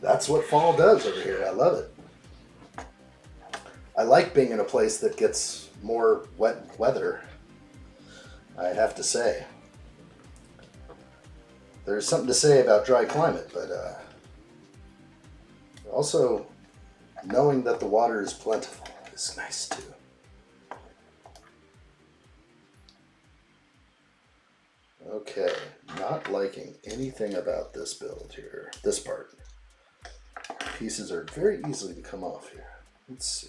that's what fall does over here. I love it. I like being in a place that gets more wet weather, I have to say. There's something to say about dry climate, but also knowing that the water is plentiful is nice too. Okay, not liking anything about this build here, this part. Pieces are very easily to come off here. Let's see.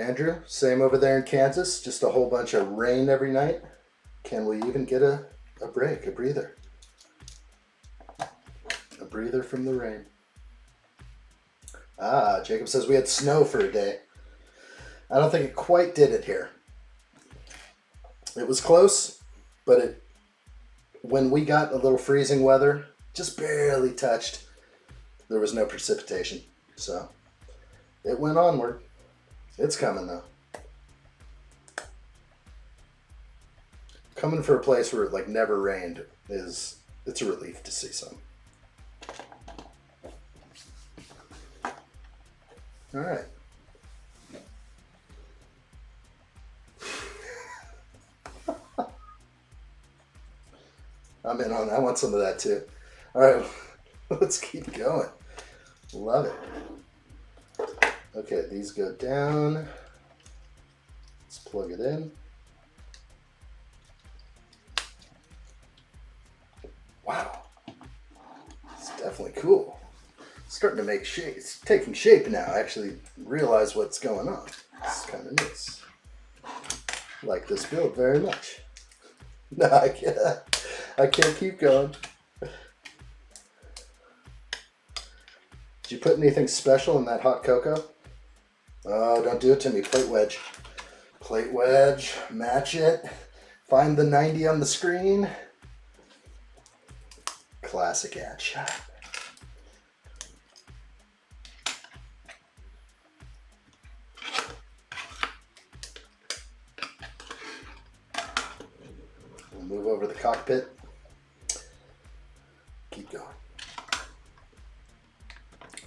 Andrew, same over there in Kansas. Just a whole bunch of rain every night. Can we even get a break, a breather? A breather from the rain. Ah, Jacob says we had snow for a day. I don't think it quite did it here. It was close, but when we got a little freezing weather, just barely touched, there was no precipitation. So it went onward. It's coming though. Coming for a place where it like never rained it's a relief to see some. All right. I'm in on that. I want some of that too. All right, let's keep going. Love it. Okay, these go down. Let's plug it in. Wow, it's definitely cool. It's starting to make shape. It's taking shape now. I actually realize what's going on. It's kind of nice. I like this build very much. No, I can't keep going. Did you put anything special in that hot cocoa? Oh, don't do it to me. Plate wedge. Plate wedge. Match it. Find the 90 on the screen. Classic ad shot. We'll move over the cockpit. Keep going.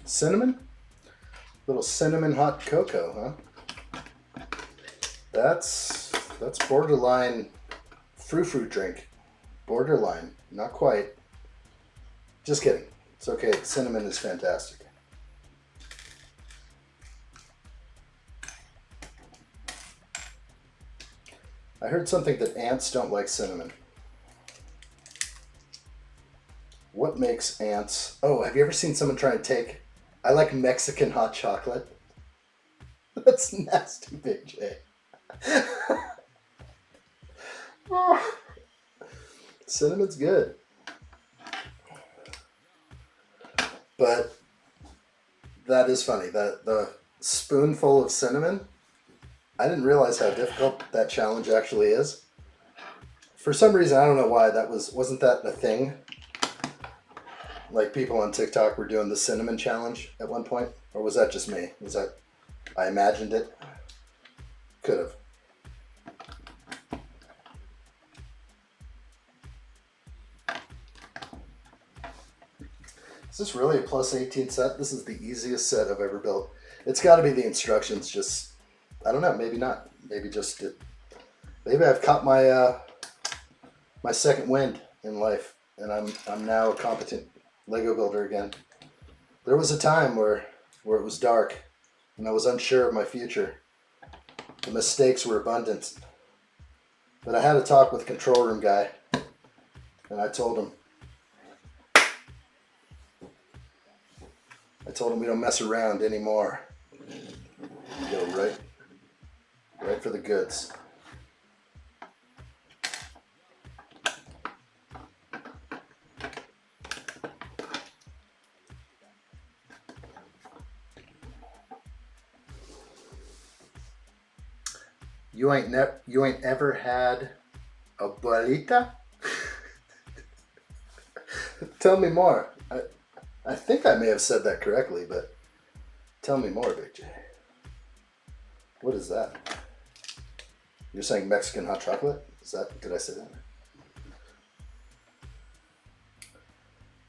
Cinnamon? Little cinnamon hot cocoa, huh? That's borderline frou-frou drink. Borderline. Not quite. Just kidding. It's okay. Cinnamon is fantastic. I heard something that ants don't like cinnamon. What makes ants... Oh, have you ever seen someone try and take... I like Mexican hot chocolate. That's nasty, Big J. Oh. Cinnamon's good. But that is funny. The spoonful of cinnamon, I didn't realize how difficult that challenge actually is. For some reason, I don't know why, wasn't that a thing? Like people on TikTok were doing the cinnamon challenge at one point? Or was that just me? Was that, I imagined it? Could have. Is this really a plus 18 set? This is the easiest set I've ever built. It's got to be the instructions. Just, I don't know. Maybe not. Maybe just it. Maybe I've caught my my second wind in life, and I'm now a competent Lego builder again. There was a time where it was dark, and I was unsure of my future. The mistakes were abundant, but I had a talk with the control room guy, and I told him we don't mess around anymore. We go right for the goods. You ain't ever had a abuelita? Tell me more. I think I may have said that correctly, but tell me more, Big J. What is that? You're saying Mexican hot chocolate? Did I say that?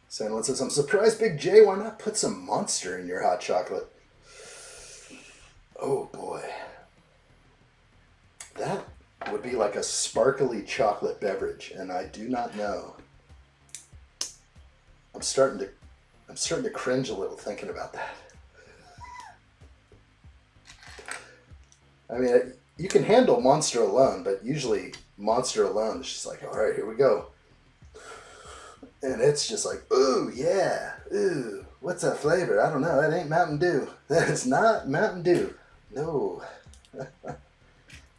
Sandlin says, I'm surprised, Big J, why not put some Monster in your hot chocolate? Oh boy. That would be like a sparkly chocolate beverage, and I do not know. I'm starting to cringe a little thinking about that. I mean, you can handle Monster alone, but usually Monster alone is just like, all right, here we go. And it's just like, ooh, yeah, ooh, what's that flavor? I don't know, that ain't Mountain Dew. That is not Mountain Dew. No,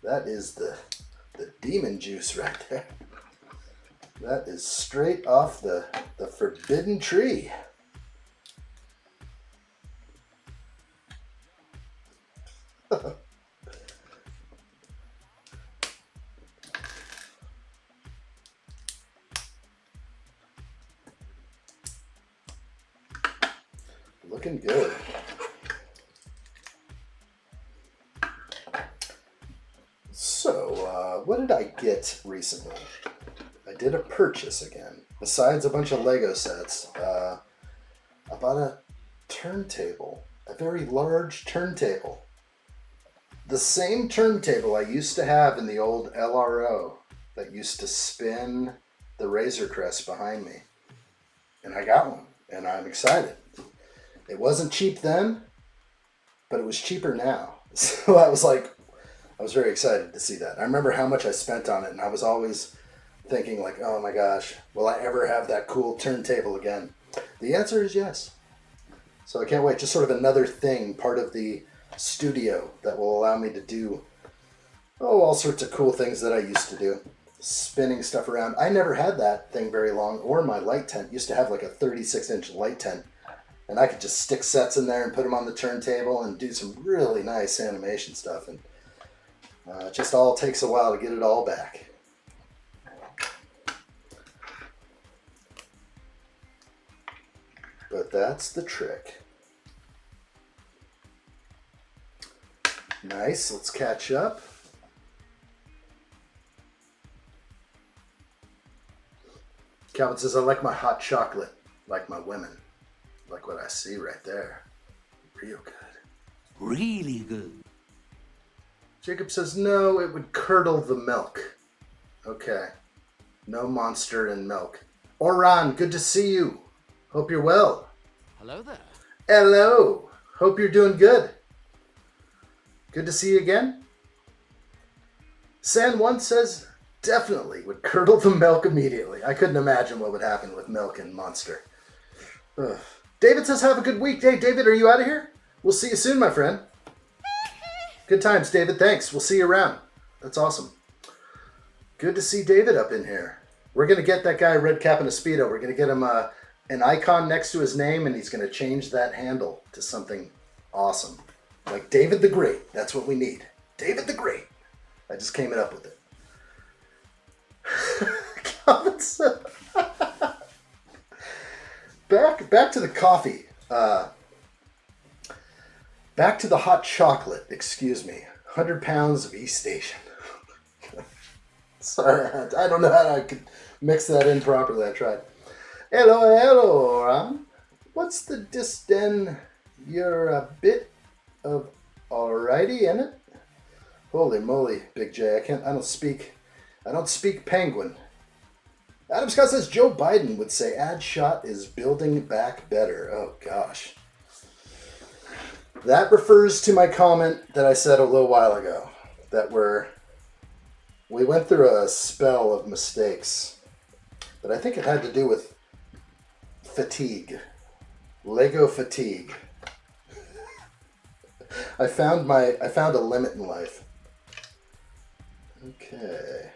That is the demon juice right there. That is straight off the forbidden tree. Looking good. So, what did I get recently? I did a purchase again. Besides a bunch of Lego sets, I bought a turntable. A very large turntable. The same turntable I used to have in the old LRO that used to spin the Razor Crest behind me. And I got one, and I'm excited. It wasn't cheap then, but it was cheaper now. So I was very excited to see that. I remember how much I spent on it, and I was always thinking like, oh my gosh, will I ever have that cool turntable again? The answer is yes. So I can't wait. Just sort of another thing, part of the studio that will allow me to do all sorts of cool things that I used to do. Spinning stuff around. I never had that thing very long, or my light tent. Used to have like a 36-inch light tent, and I could just stick sets in there and put them on the turntable and do some really nice animation stuff. And it just all takes a while to get it all back. But that's the trick. Nice, let's catch up. Calvin says, I like my hot chocolate, like my women. Like what I see right there. Real good. Really good. Jacob says, no, it would curdle the milk. Okay. No monster in milk. Oran, good to see you. Hope you're well. Hello there. Hello. Hope you're doing good. Good to see you again. San One says, definitely would curdle the milk immediately. I couldn't imagine what would happen with milk and Monster. Ugh. David says, have a good week. Hey, David, are you out of here? We'll see you soon, my friend. Good times, David. Thanks. We'll see you around. That's awesome. Good to see David up in here. We're going to get that guy Red Cap and a Speedo. We're going to get him an icon next to his name, and he's going to change that handle to something awesome. Like David the Great. That's what we need. David the Great. I just came up with it. Comments. Back to the coffee. Back to the hot chocolate. Excuse me. 100 pounds of East Station. Sorry, I don't know how I could mix that in properly. I tried. Hello, Ron. What's the disden? You're a bit of alrighty in it. Holy moly, Big J. I don't speak Penguin. Adam Scott says Joe Biden would say addshot is building back better. Oh gosh. That refers to my comment that I said a little while ago that we went through a spell of mistakes, but I think it had to do with fatigue. Lego fatigue. I found a limit in life. Okay.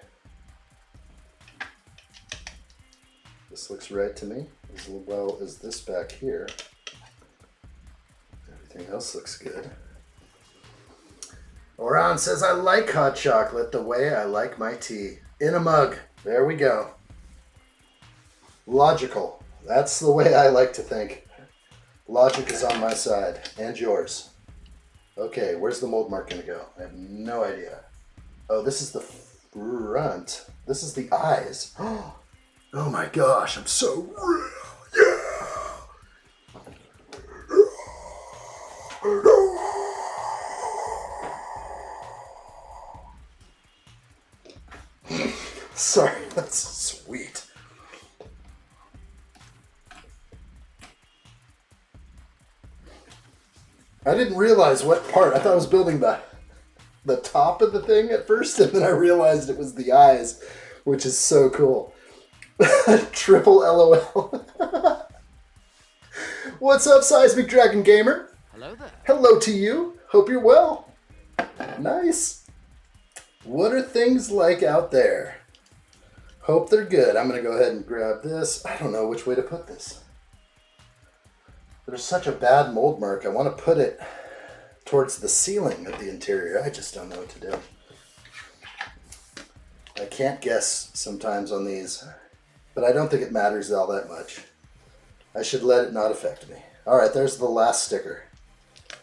This looks right to me, as well as this back here. Everything else looks good. Oran says, I like hot chocolate the way I like my tea. In a mug. There we go. Logical. That's the way I like to think. Logic is on my side. And yours. Okay, where's the mold mark going to go? I have no idea. Oh, this is the front. This is the eyes. Oh my gosh, I'm so real. Yeah. Sorry, that's sweet. I didn't realize what part. I thought I was building the top of the thing at first, and then I realized it was the eyes, which is so cool. Triple LOL. What's up, Seismic Dragon Gamer? Hello there. Hello to you. Hope you're well. Nice. What are things like out there? Hope they're good. I'm going to go ahead and grab this. I don't know which way to put this. There's such a bad mold mark. I want to put it towards the ceiling of the interior. I just don't know what to do. I can't guess sometimes on these, but I don't think it matters all that much. I should let it not affect me. All right, there's the last sticker.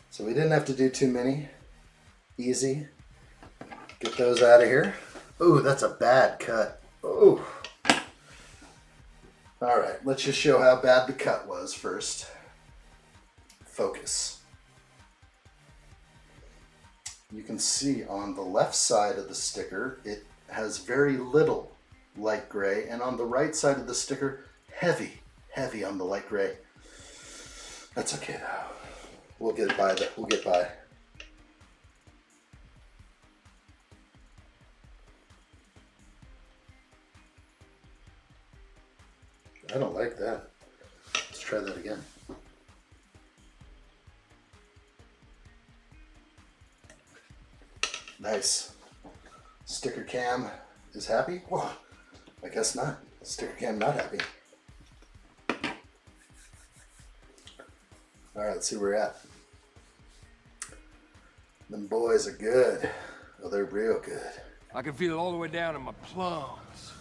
So we didn't have to do too many. Easy. Get those out of here. Ooh, that's a bad cut. Ooh. All right, let's just show how bad the cut was first. Focus. You can see on the left side of the sticker, it has very little light gray, and on the right side of the sticker, heavy on the light gray. That's okay though. We'll get by. We'll get by. I don't like that. Let's try that again. Nice. Sticker cam is happy? Whoa, I guess not. Sticker cam not happy. All right, let's see where we're at. Them boys are good. Oh, they're real good. I can feel it all the way down in my plums.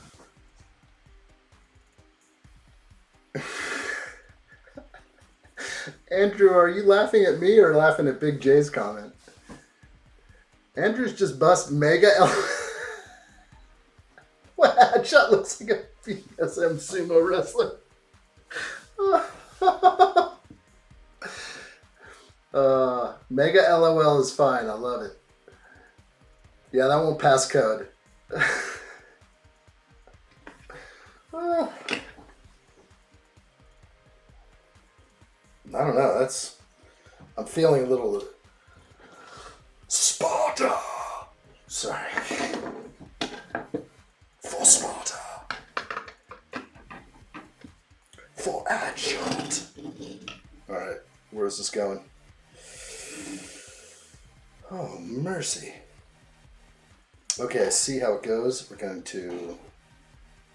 Andrew, are you laughing at me or laughing at Big J's comment? Andrew's just bust mega What Addshot looks like a BSM sumo wrestler. Mega LOL is fine. I love it. Yeah, that won't pass code. I don't know. I'm feeling a little Sparta. Sorry. For Sparta. For Addshot. All right, where is this going? Oh, mercy. Okay, I see how it goes. We're going to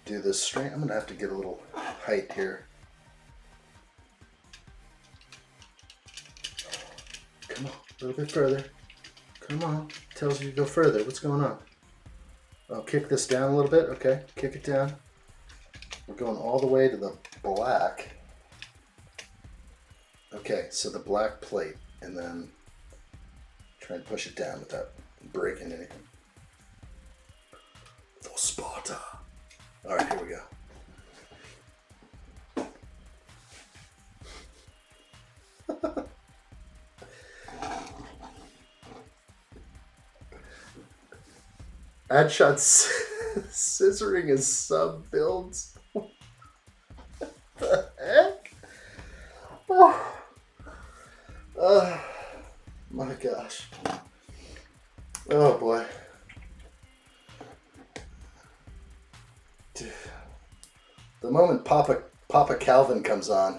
do this straight. I'm going to have to get a little height here. Come on, a little bit further. Come on. Tells you to go further. What's going on? Oh, kick this down a little bit. Okay, kick it down. We're going all the way to the black. Okay, so the black plate, and then try and push it down without breaking anything. For Sparta. All right, here we go. Addshot's scissoring his sub builds. What the heck? Oh my gosh. Oh boy. Dude. The moment Papa Calvin comes on,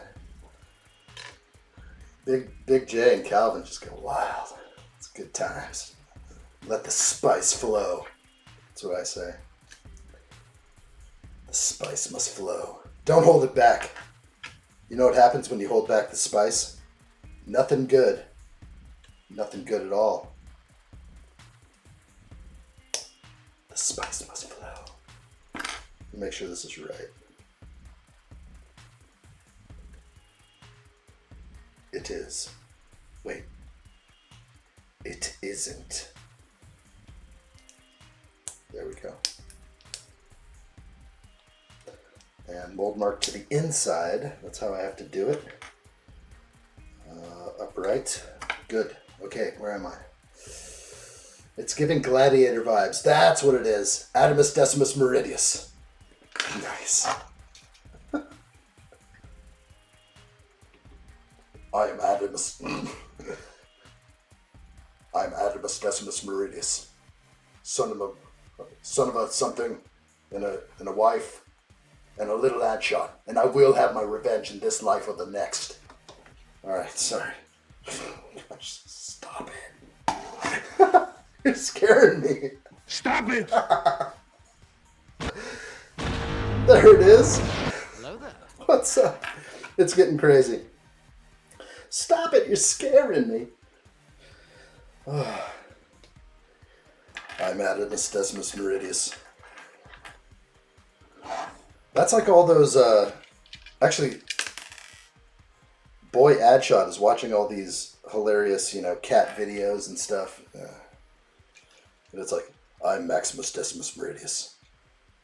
Big J and Calvin just go wild. It's good times. Let the spice flow. That's what I say. The spice must flow. Don't hold it back. You know what happens when you hold back the spice? Nothing good. Nothing good at all. The spice must flow. Make sure this is right. It is. Wait. It isn't. There we go. And mold mark to the inside. That's how I have to do it. Upright. Good. Okay, where am I? It's giving gladiator vibes. That's what it is. Adamus Decimus Meridius. Nice. I am Adamus. I'm Adamus Decimus Meridius. Son of a something, and a wife, and a little Addshot, and I will have my revenge in this life or the next. All right, sorry. Stop it. You're scaring me. Stop it! There it is. Hello there. What's up? It's getting crazy. Stop it, you're scaring me. I'm Addis Decimus Meridius. That's like all those, actually, boy Addshot is watching all these hilarious, cat videos and stuff. And it's like, I'm Maximus Decimus Meridius.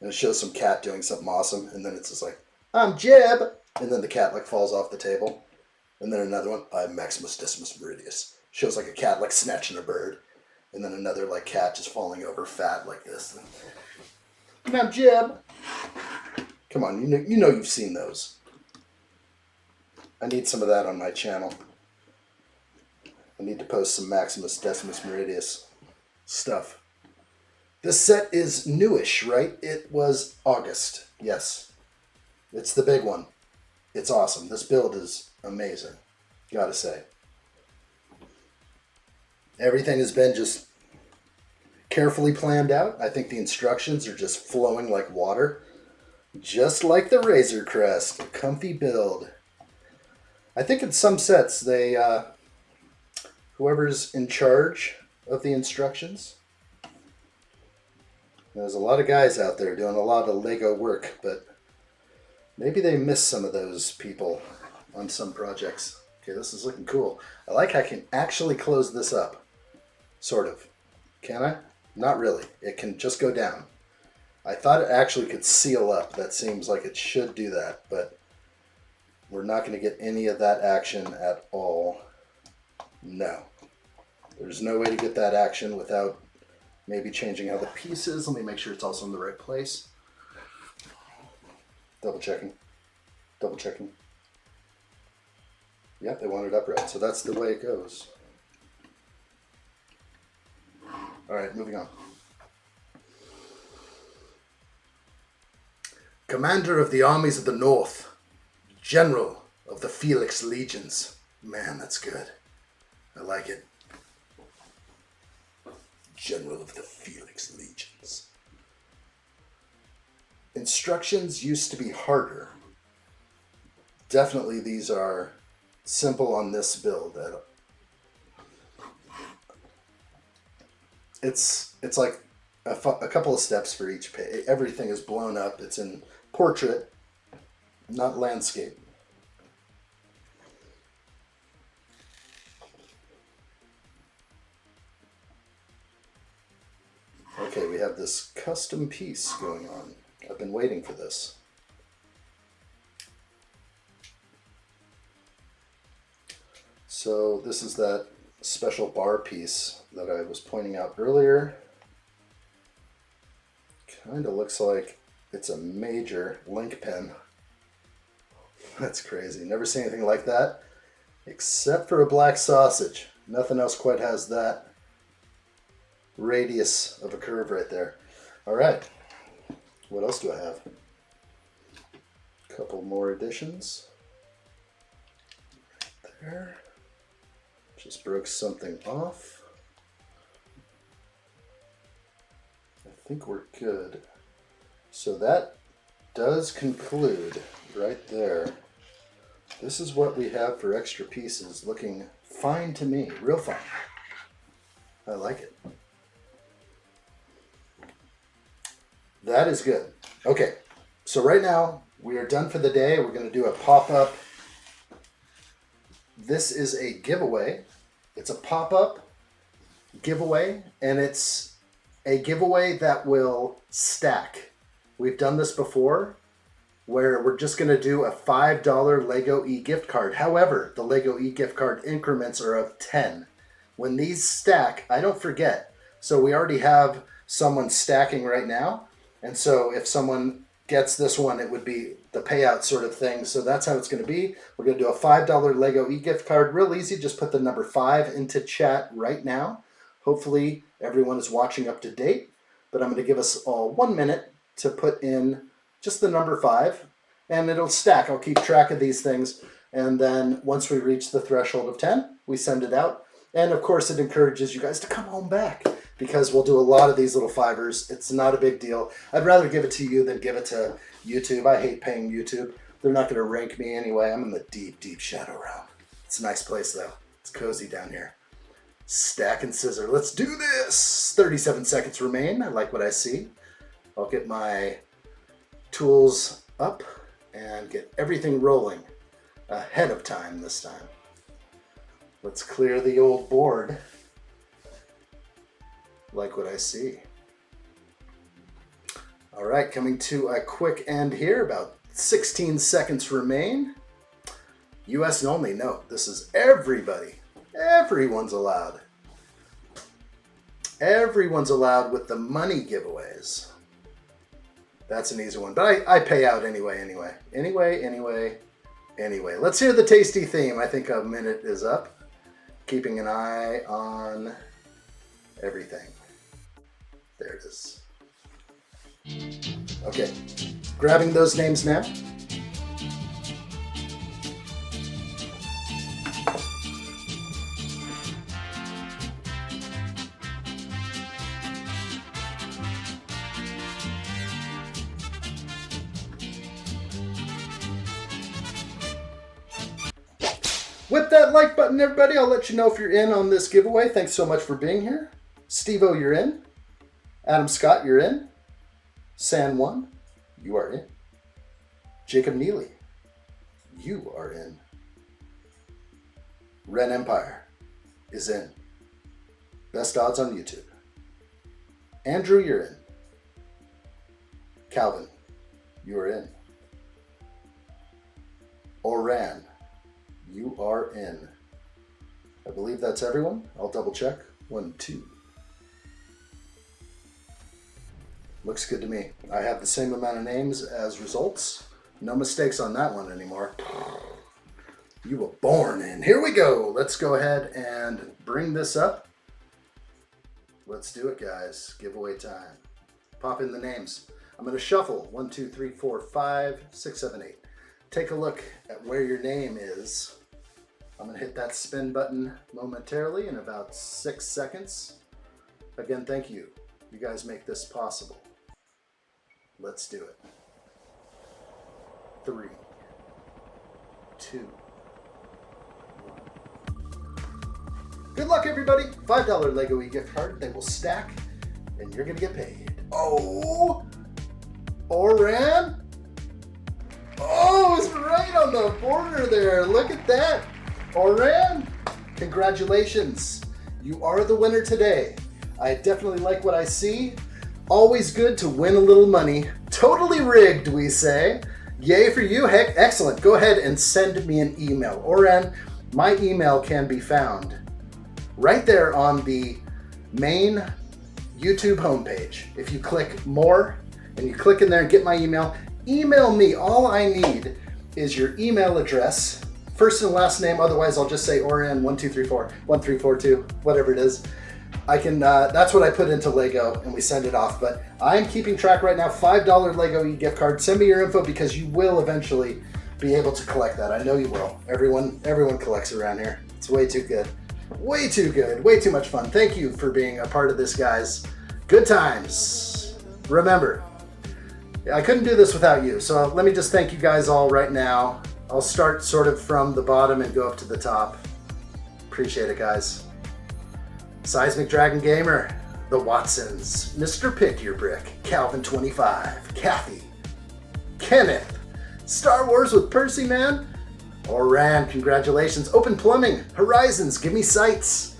And it shows some cat doing something awesome, and then it's just like, I'm Jeb! And then the cat like falls off the table. And then another one, I'm Maximus Decimus Meridius. Shows like a cat like snatching a bird. And then another like cat just falling over fat like this. And I'm Jeb! Come on, you know you've seen those. I need some of that on my channel. I need to post some Maximus Decimus Meridius stuff. This set is newish, right? It was August. Yes. It's the big one. It's awesome. This build is amazing. Gotta say. Everything has been just carefully planned out. I think the instructions are just flowing like water. Just like the Razor Crest. A comfy build. I think in some sets they, whoever's in charge of the instructions, there's a lot of guys out there doing a lot of Lego work, but maybe they miss some of those people on some projects. Okay, this is looking cool. I like how I can actually close this up. Sort of. Can I? Not really. It can just go down. I thought it actually could seal up. That seems like it should do that, but we're not going to get any of that action at all. No. There's no way to get that action without maybe changing how the piece is. Let me make sure it's also in the right place. Double checking. Double checking. Yeah, they want it upright, so that's the way it goes. Alright, moving on. Commander of the armies of the North. General of the Felix Legions. Man, that's good. I like it. General of the Felix Legions. Instructions used to be harder. Definitely these are simple on this build. It's like a couple of steps for each page. Everything is blown up. It's in portrait, not landscape. Okay, we have this custom piece going on. I've been waiting for this. So this is that special bar piece that I was pointing out earlier. Kind of looks like it's a major link pin. That's crazy. Never seen anything like that, except for a black sausage. Nothing else quite has that radius of a curve right there. All right, what else do I have? A couple more additions. Right there. Just broke something off. I think we're good. So that does conclude right there. This is what we have for extra pieces. Looking fine to me, real fine. I like it. That is good. Okay, so right now we are done for the day. We're going to do a pop-up. This is a giveaway. It's a pop-up giveaway, and it's a giveaway that will stack. We've done this before, where we're just going to do a $5 Lego e-gift card. However, the Lego e-gift card increments are of 10. When these stack, I don't forget. So we already have someone stacking right now. And so if someone gets this one, it would be the payout sort of thing. So that's how it's going to be. We're going to do a $5 Lego e-gift card. Real easy. Just put the number 5 into chat right now. Hopefully everyone is watching up to date. But I'm going to give us all 1 minute to put in just the number 5. And it'll stack. I'll keep track of these things. And then once we reach the threshold of 10, we send it out. And of course, it encourages you guys to come on back. because we'll do a lot of these little fivers. It's not a big deal. I'd rather give it to you than give it to YouTube. I hate paying YouTube. They're not going to rank me anyway. I'm in the deep, deep shadow realm. It's a nice place, though. It's cozy down here. Stack and scissor. Let's do this. 37 seconds remain. I like what I see. I'll get my tools up and get everything rolling ahead of time this time. Let's clear the old board. Like what I see. All right, coming to a quick end here. About 16 seconds remain. US only. No, this is everybody. Everyone's allowed. Everyone's allowed with the money giveaways. That's an easy one, but I pay out anyway. Anyway. Let's hear the tasty theme. I think a minute is up. Keeping an eye on everything. There it is. Okay, grabbing those names now. Whip that like button, everybody. I'll let you know if you're in on this giveaway. Thanks so much for being here. Steve-O, you're in. Adam Scott, you're in. San1, you are in. Jacob Neely, you are in. Ren Empire is in. Best odds on YouTube. Andrew, you're in. Calvin, you are in. Oran, you are in. I believe that's everyone. I'll double check. 1, 2. Looks good to me. I have the same amount of names as results. No mistakes on that one anymore. You were born in. Here we go. Let's go ahead and bring this up. Let's do it, guys. Giveaway time. Pop in the names. I'm going to shuffle. 1, 2, 3, 4, 5, 6, 7, 8. Take a look at where your name is. I'm going to hit that spin button momentarily in about 6 seconds. Again, thank you. You guys make this possible. Let's do it. 3, 2, 1. Good luck, everybody. $5 Lego e-gift card. They will stack, and you're going to get paid. Oh! Oran? Oh, it's right on the border there. Look at that. Oran, congratulations. You are the winner today. I definitely like what I see. Always good to win a little money. Totally rigged, we say. Yay for you. Heck, excellent. Go ahead and send me an email. Oran, my email can be found right there on the main YouTube homepage. If you click more and you click in there and get my email, email me. All I need is your email address, first and last name. Otherwise, I'll just say Oran1234, 1342, whatever it is. I can, that's what I put into Lego and we send it off. But I'm keeping track right now. $5 Lego e-gift card. Send me your info because you will eventually be able to collect that. I know you will. Everyone collects around here. It's way too good. Way too good. Way too much fun. Thank you for being a part of this, guys. Good times. Remember, I couldn't do this without you. So let me just thank you guys all right now. I'll start sort of from the bottom and go up to the top. Appreciate it, guys. Seismic Dragon Gamer, the Watsons, Mr. Pick Your Brick, Calvin25, Kathy, Kenneth, Star Wars with Percy Man, Oran, congratulations, Open Plumbing, Horizons, Give Me Sights,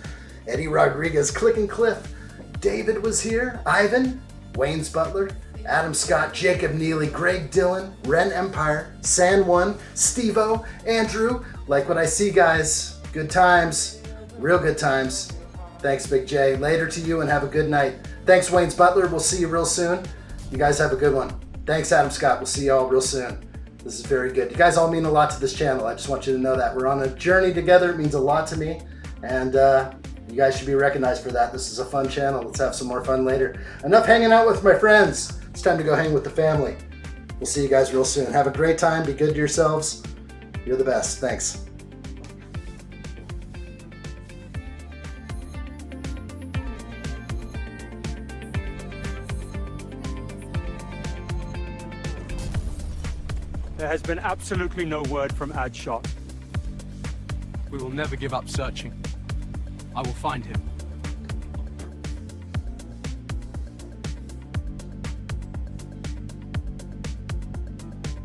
Eddie Rodriguez, Click and Cliff, David was here, Ivan, Wayne's Butler, Adam Scott, Jacob Neely, Greg Dillon, Ren Empire, San1, Steve-O, Andrew. Like what I see, guys. Good times. Real good times. Thanks, Big J. Later to you and have a good night. Thanks, Wayne's Butler. We'll see you real soon. You guys have a good one. Thanks, Adam Scott. We'll see you all real soon. This is very good. You guys all mean a lot to this channel. I just want you to know that. We're on a journey together. It means a lot to me. And you guys should be recognized for that. This is a fun channel. Let's have some more fun later. Enough hanging out with my friends. It's time to go hang with the family. We'll see you guys real soon. Have a great time. Be good to yourselves. You're the best. Thanks. There has been absolutely no word from addshot. We will never give up searching. I will find him.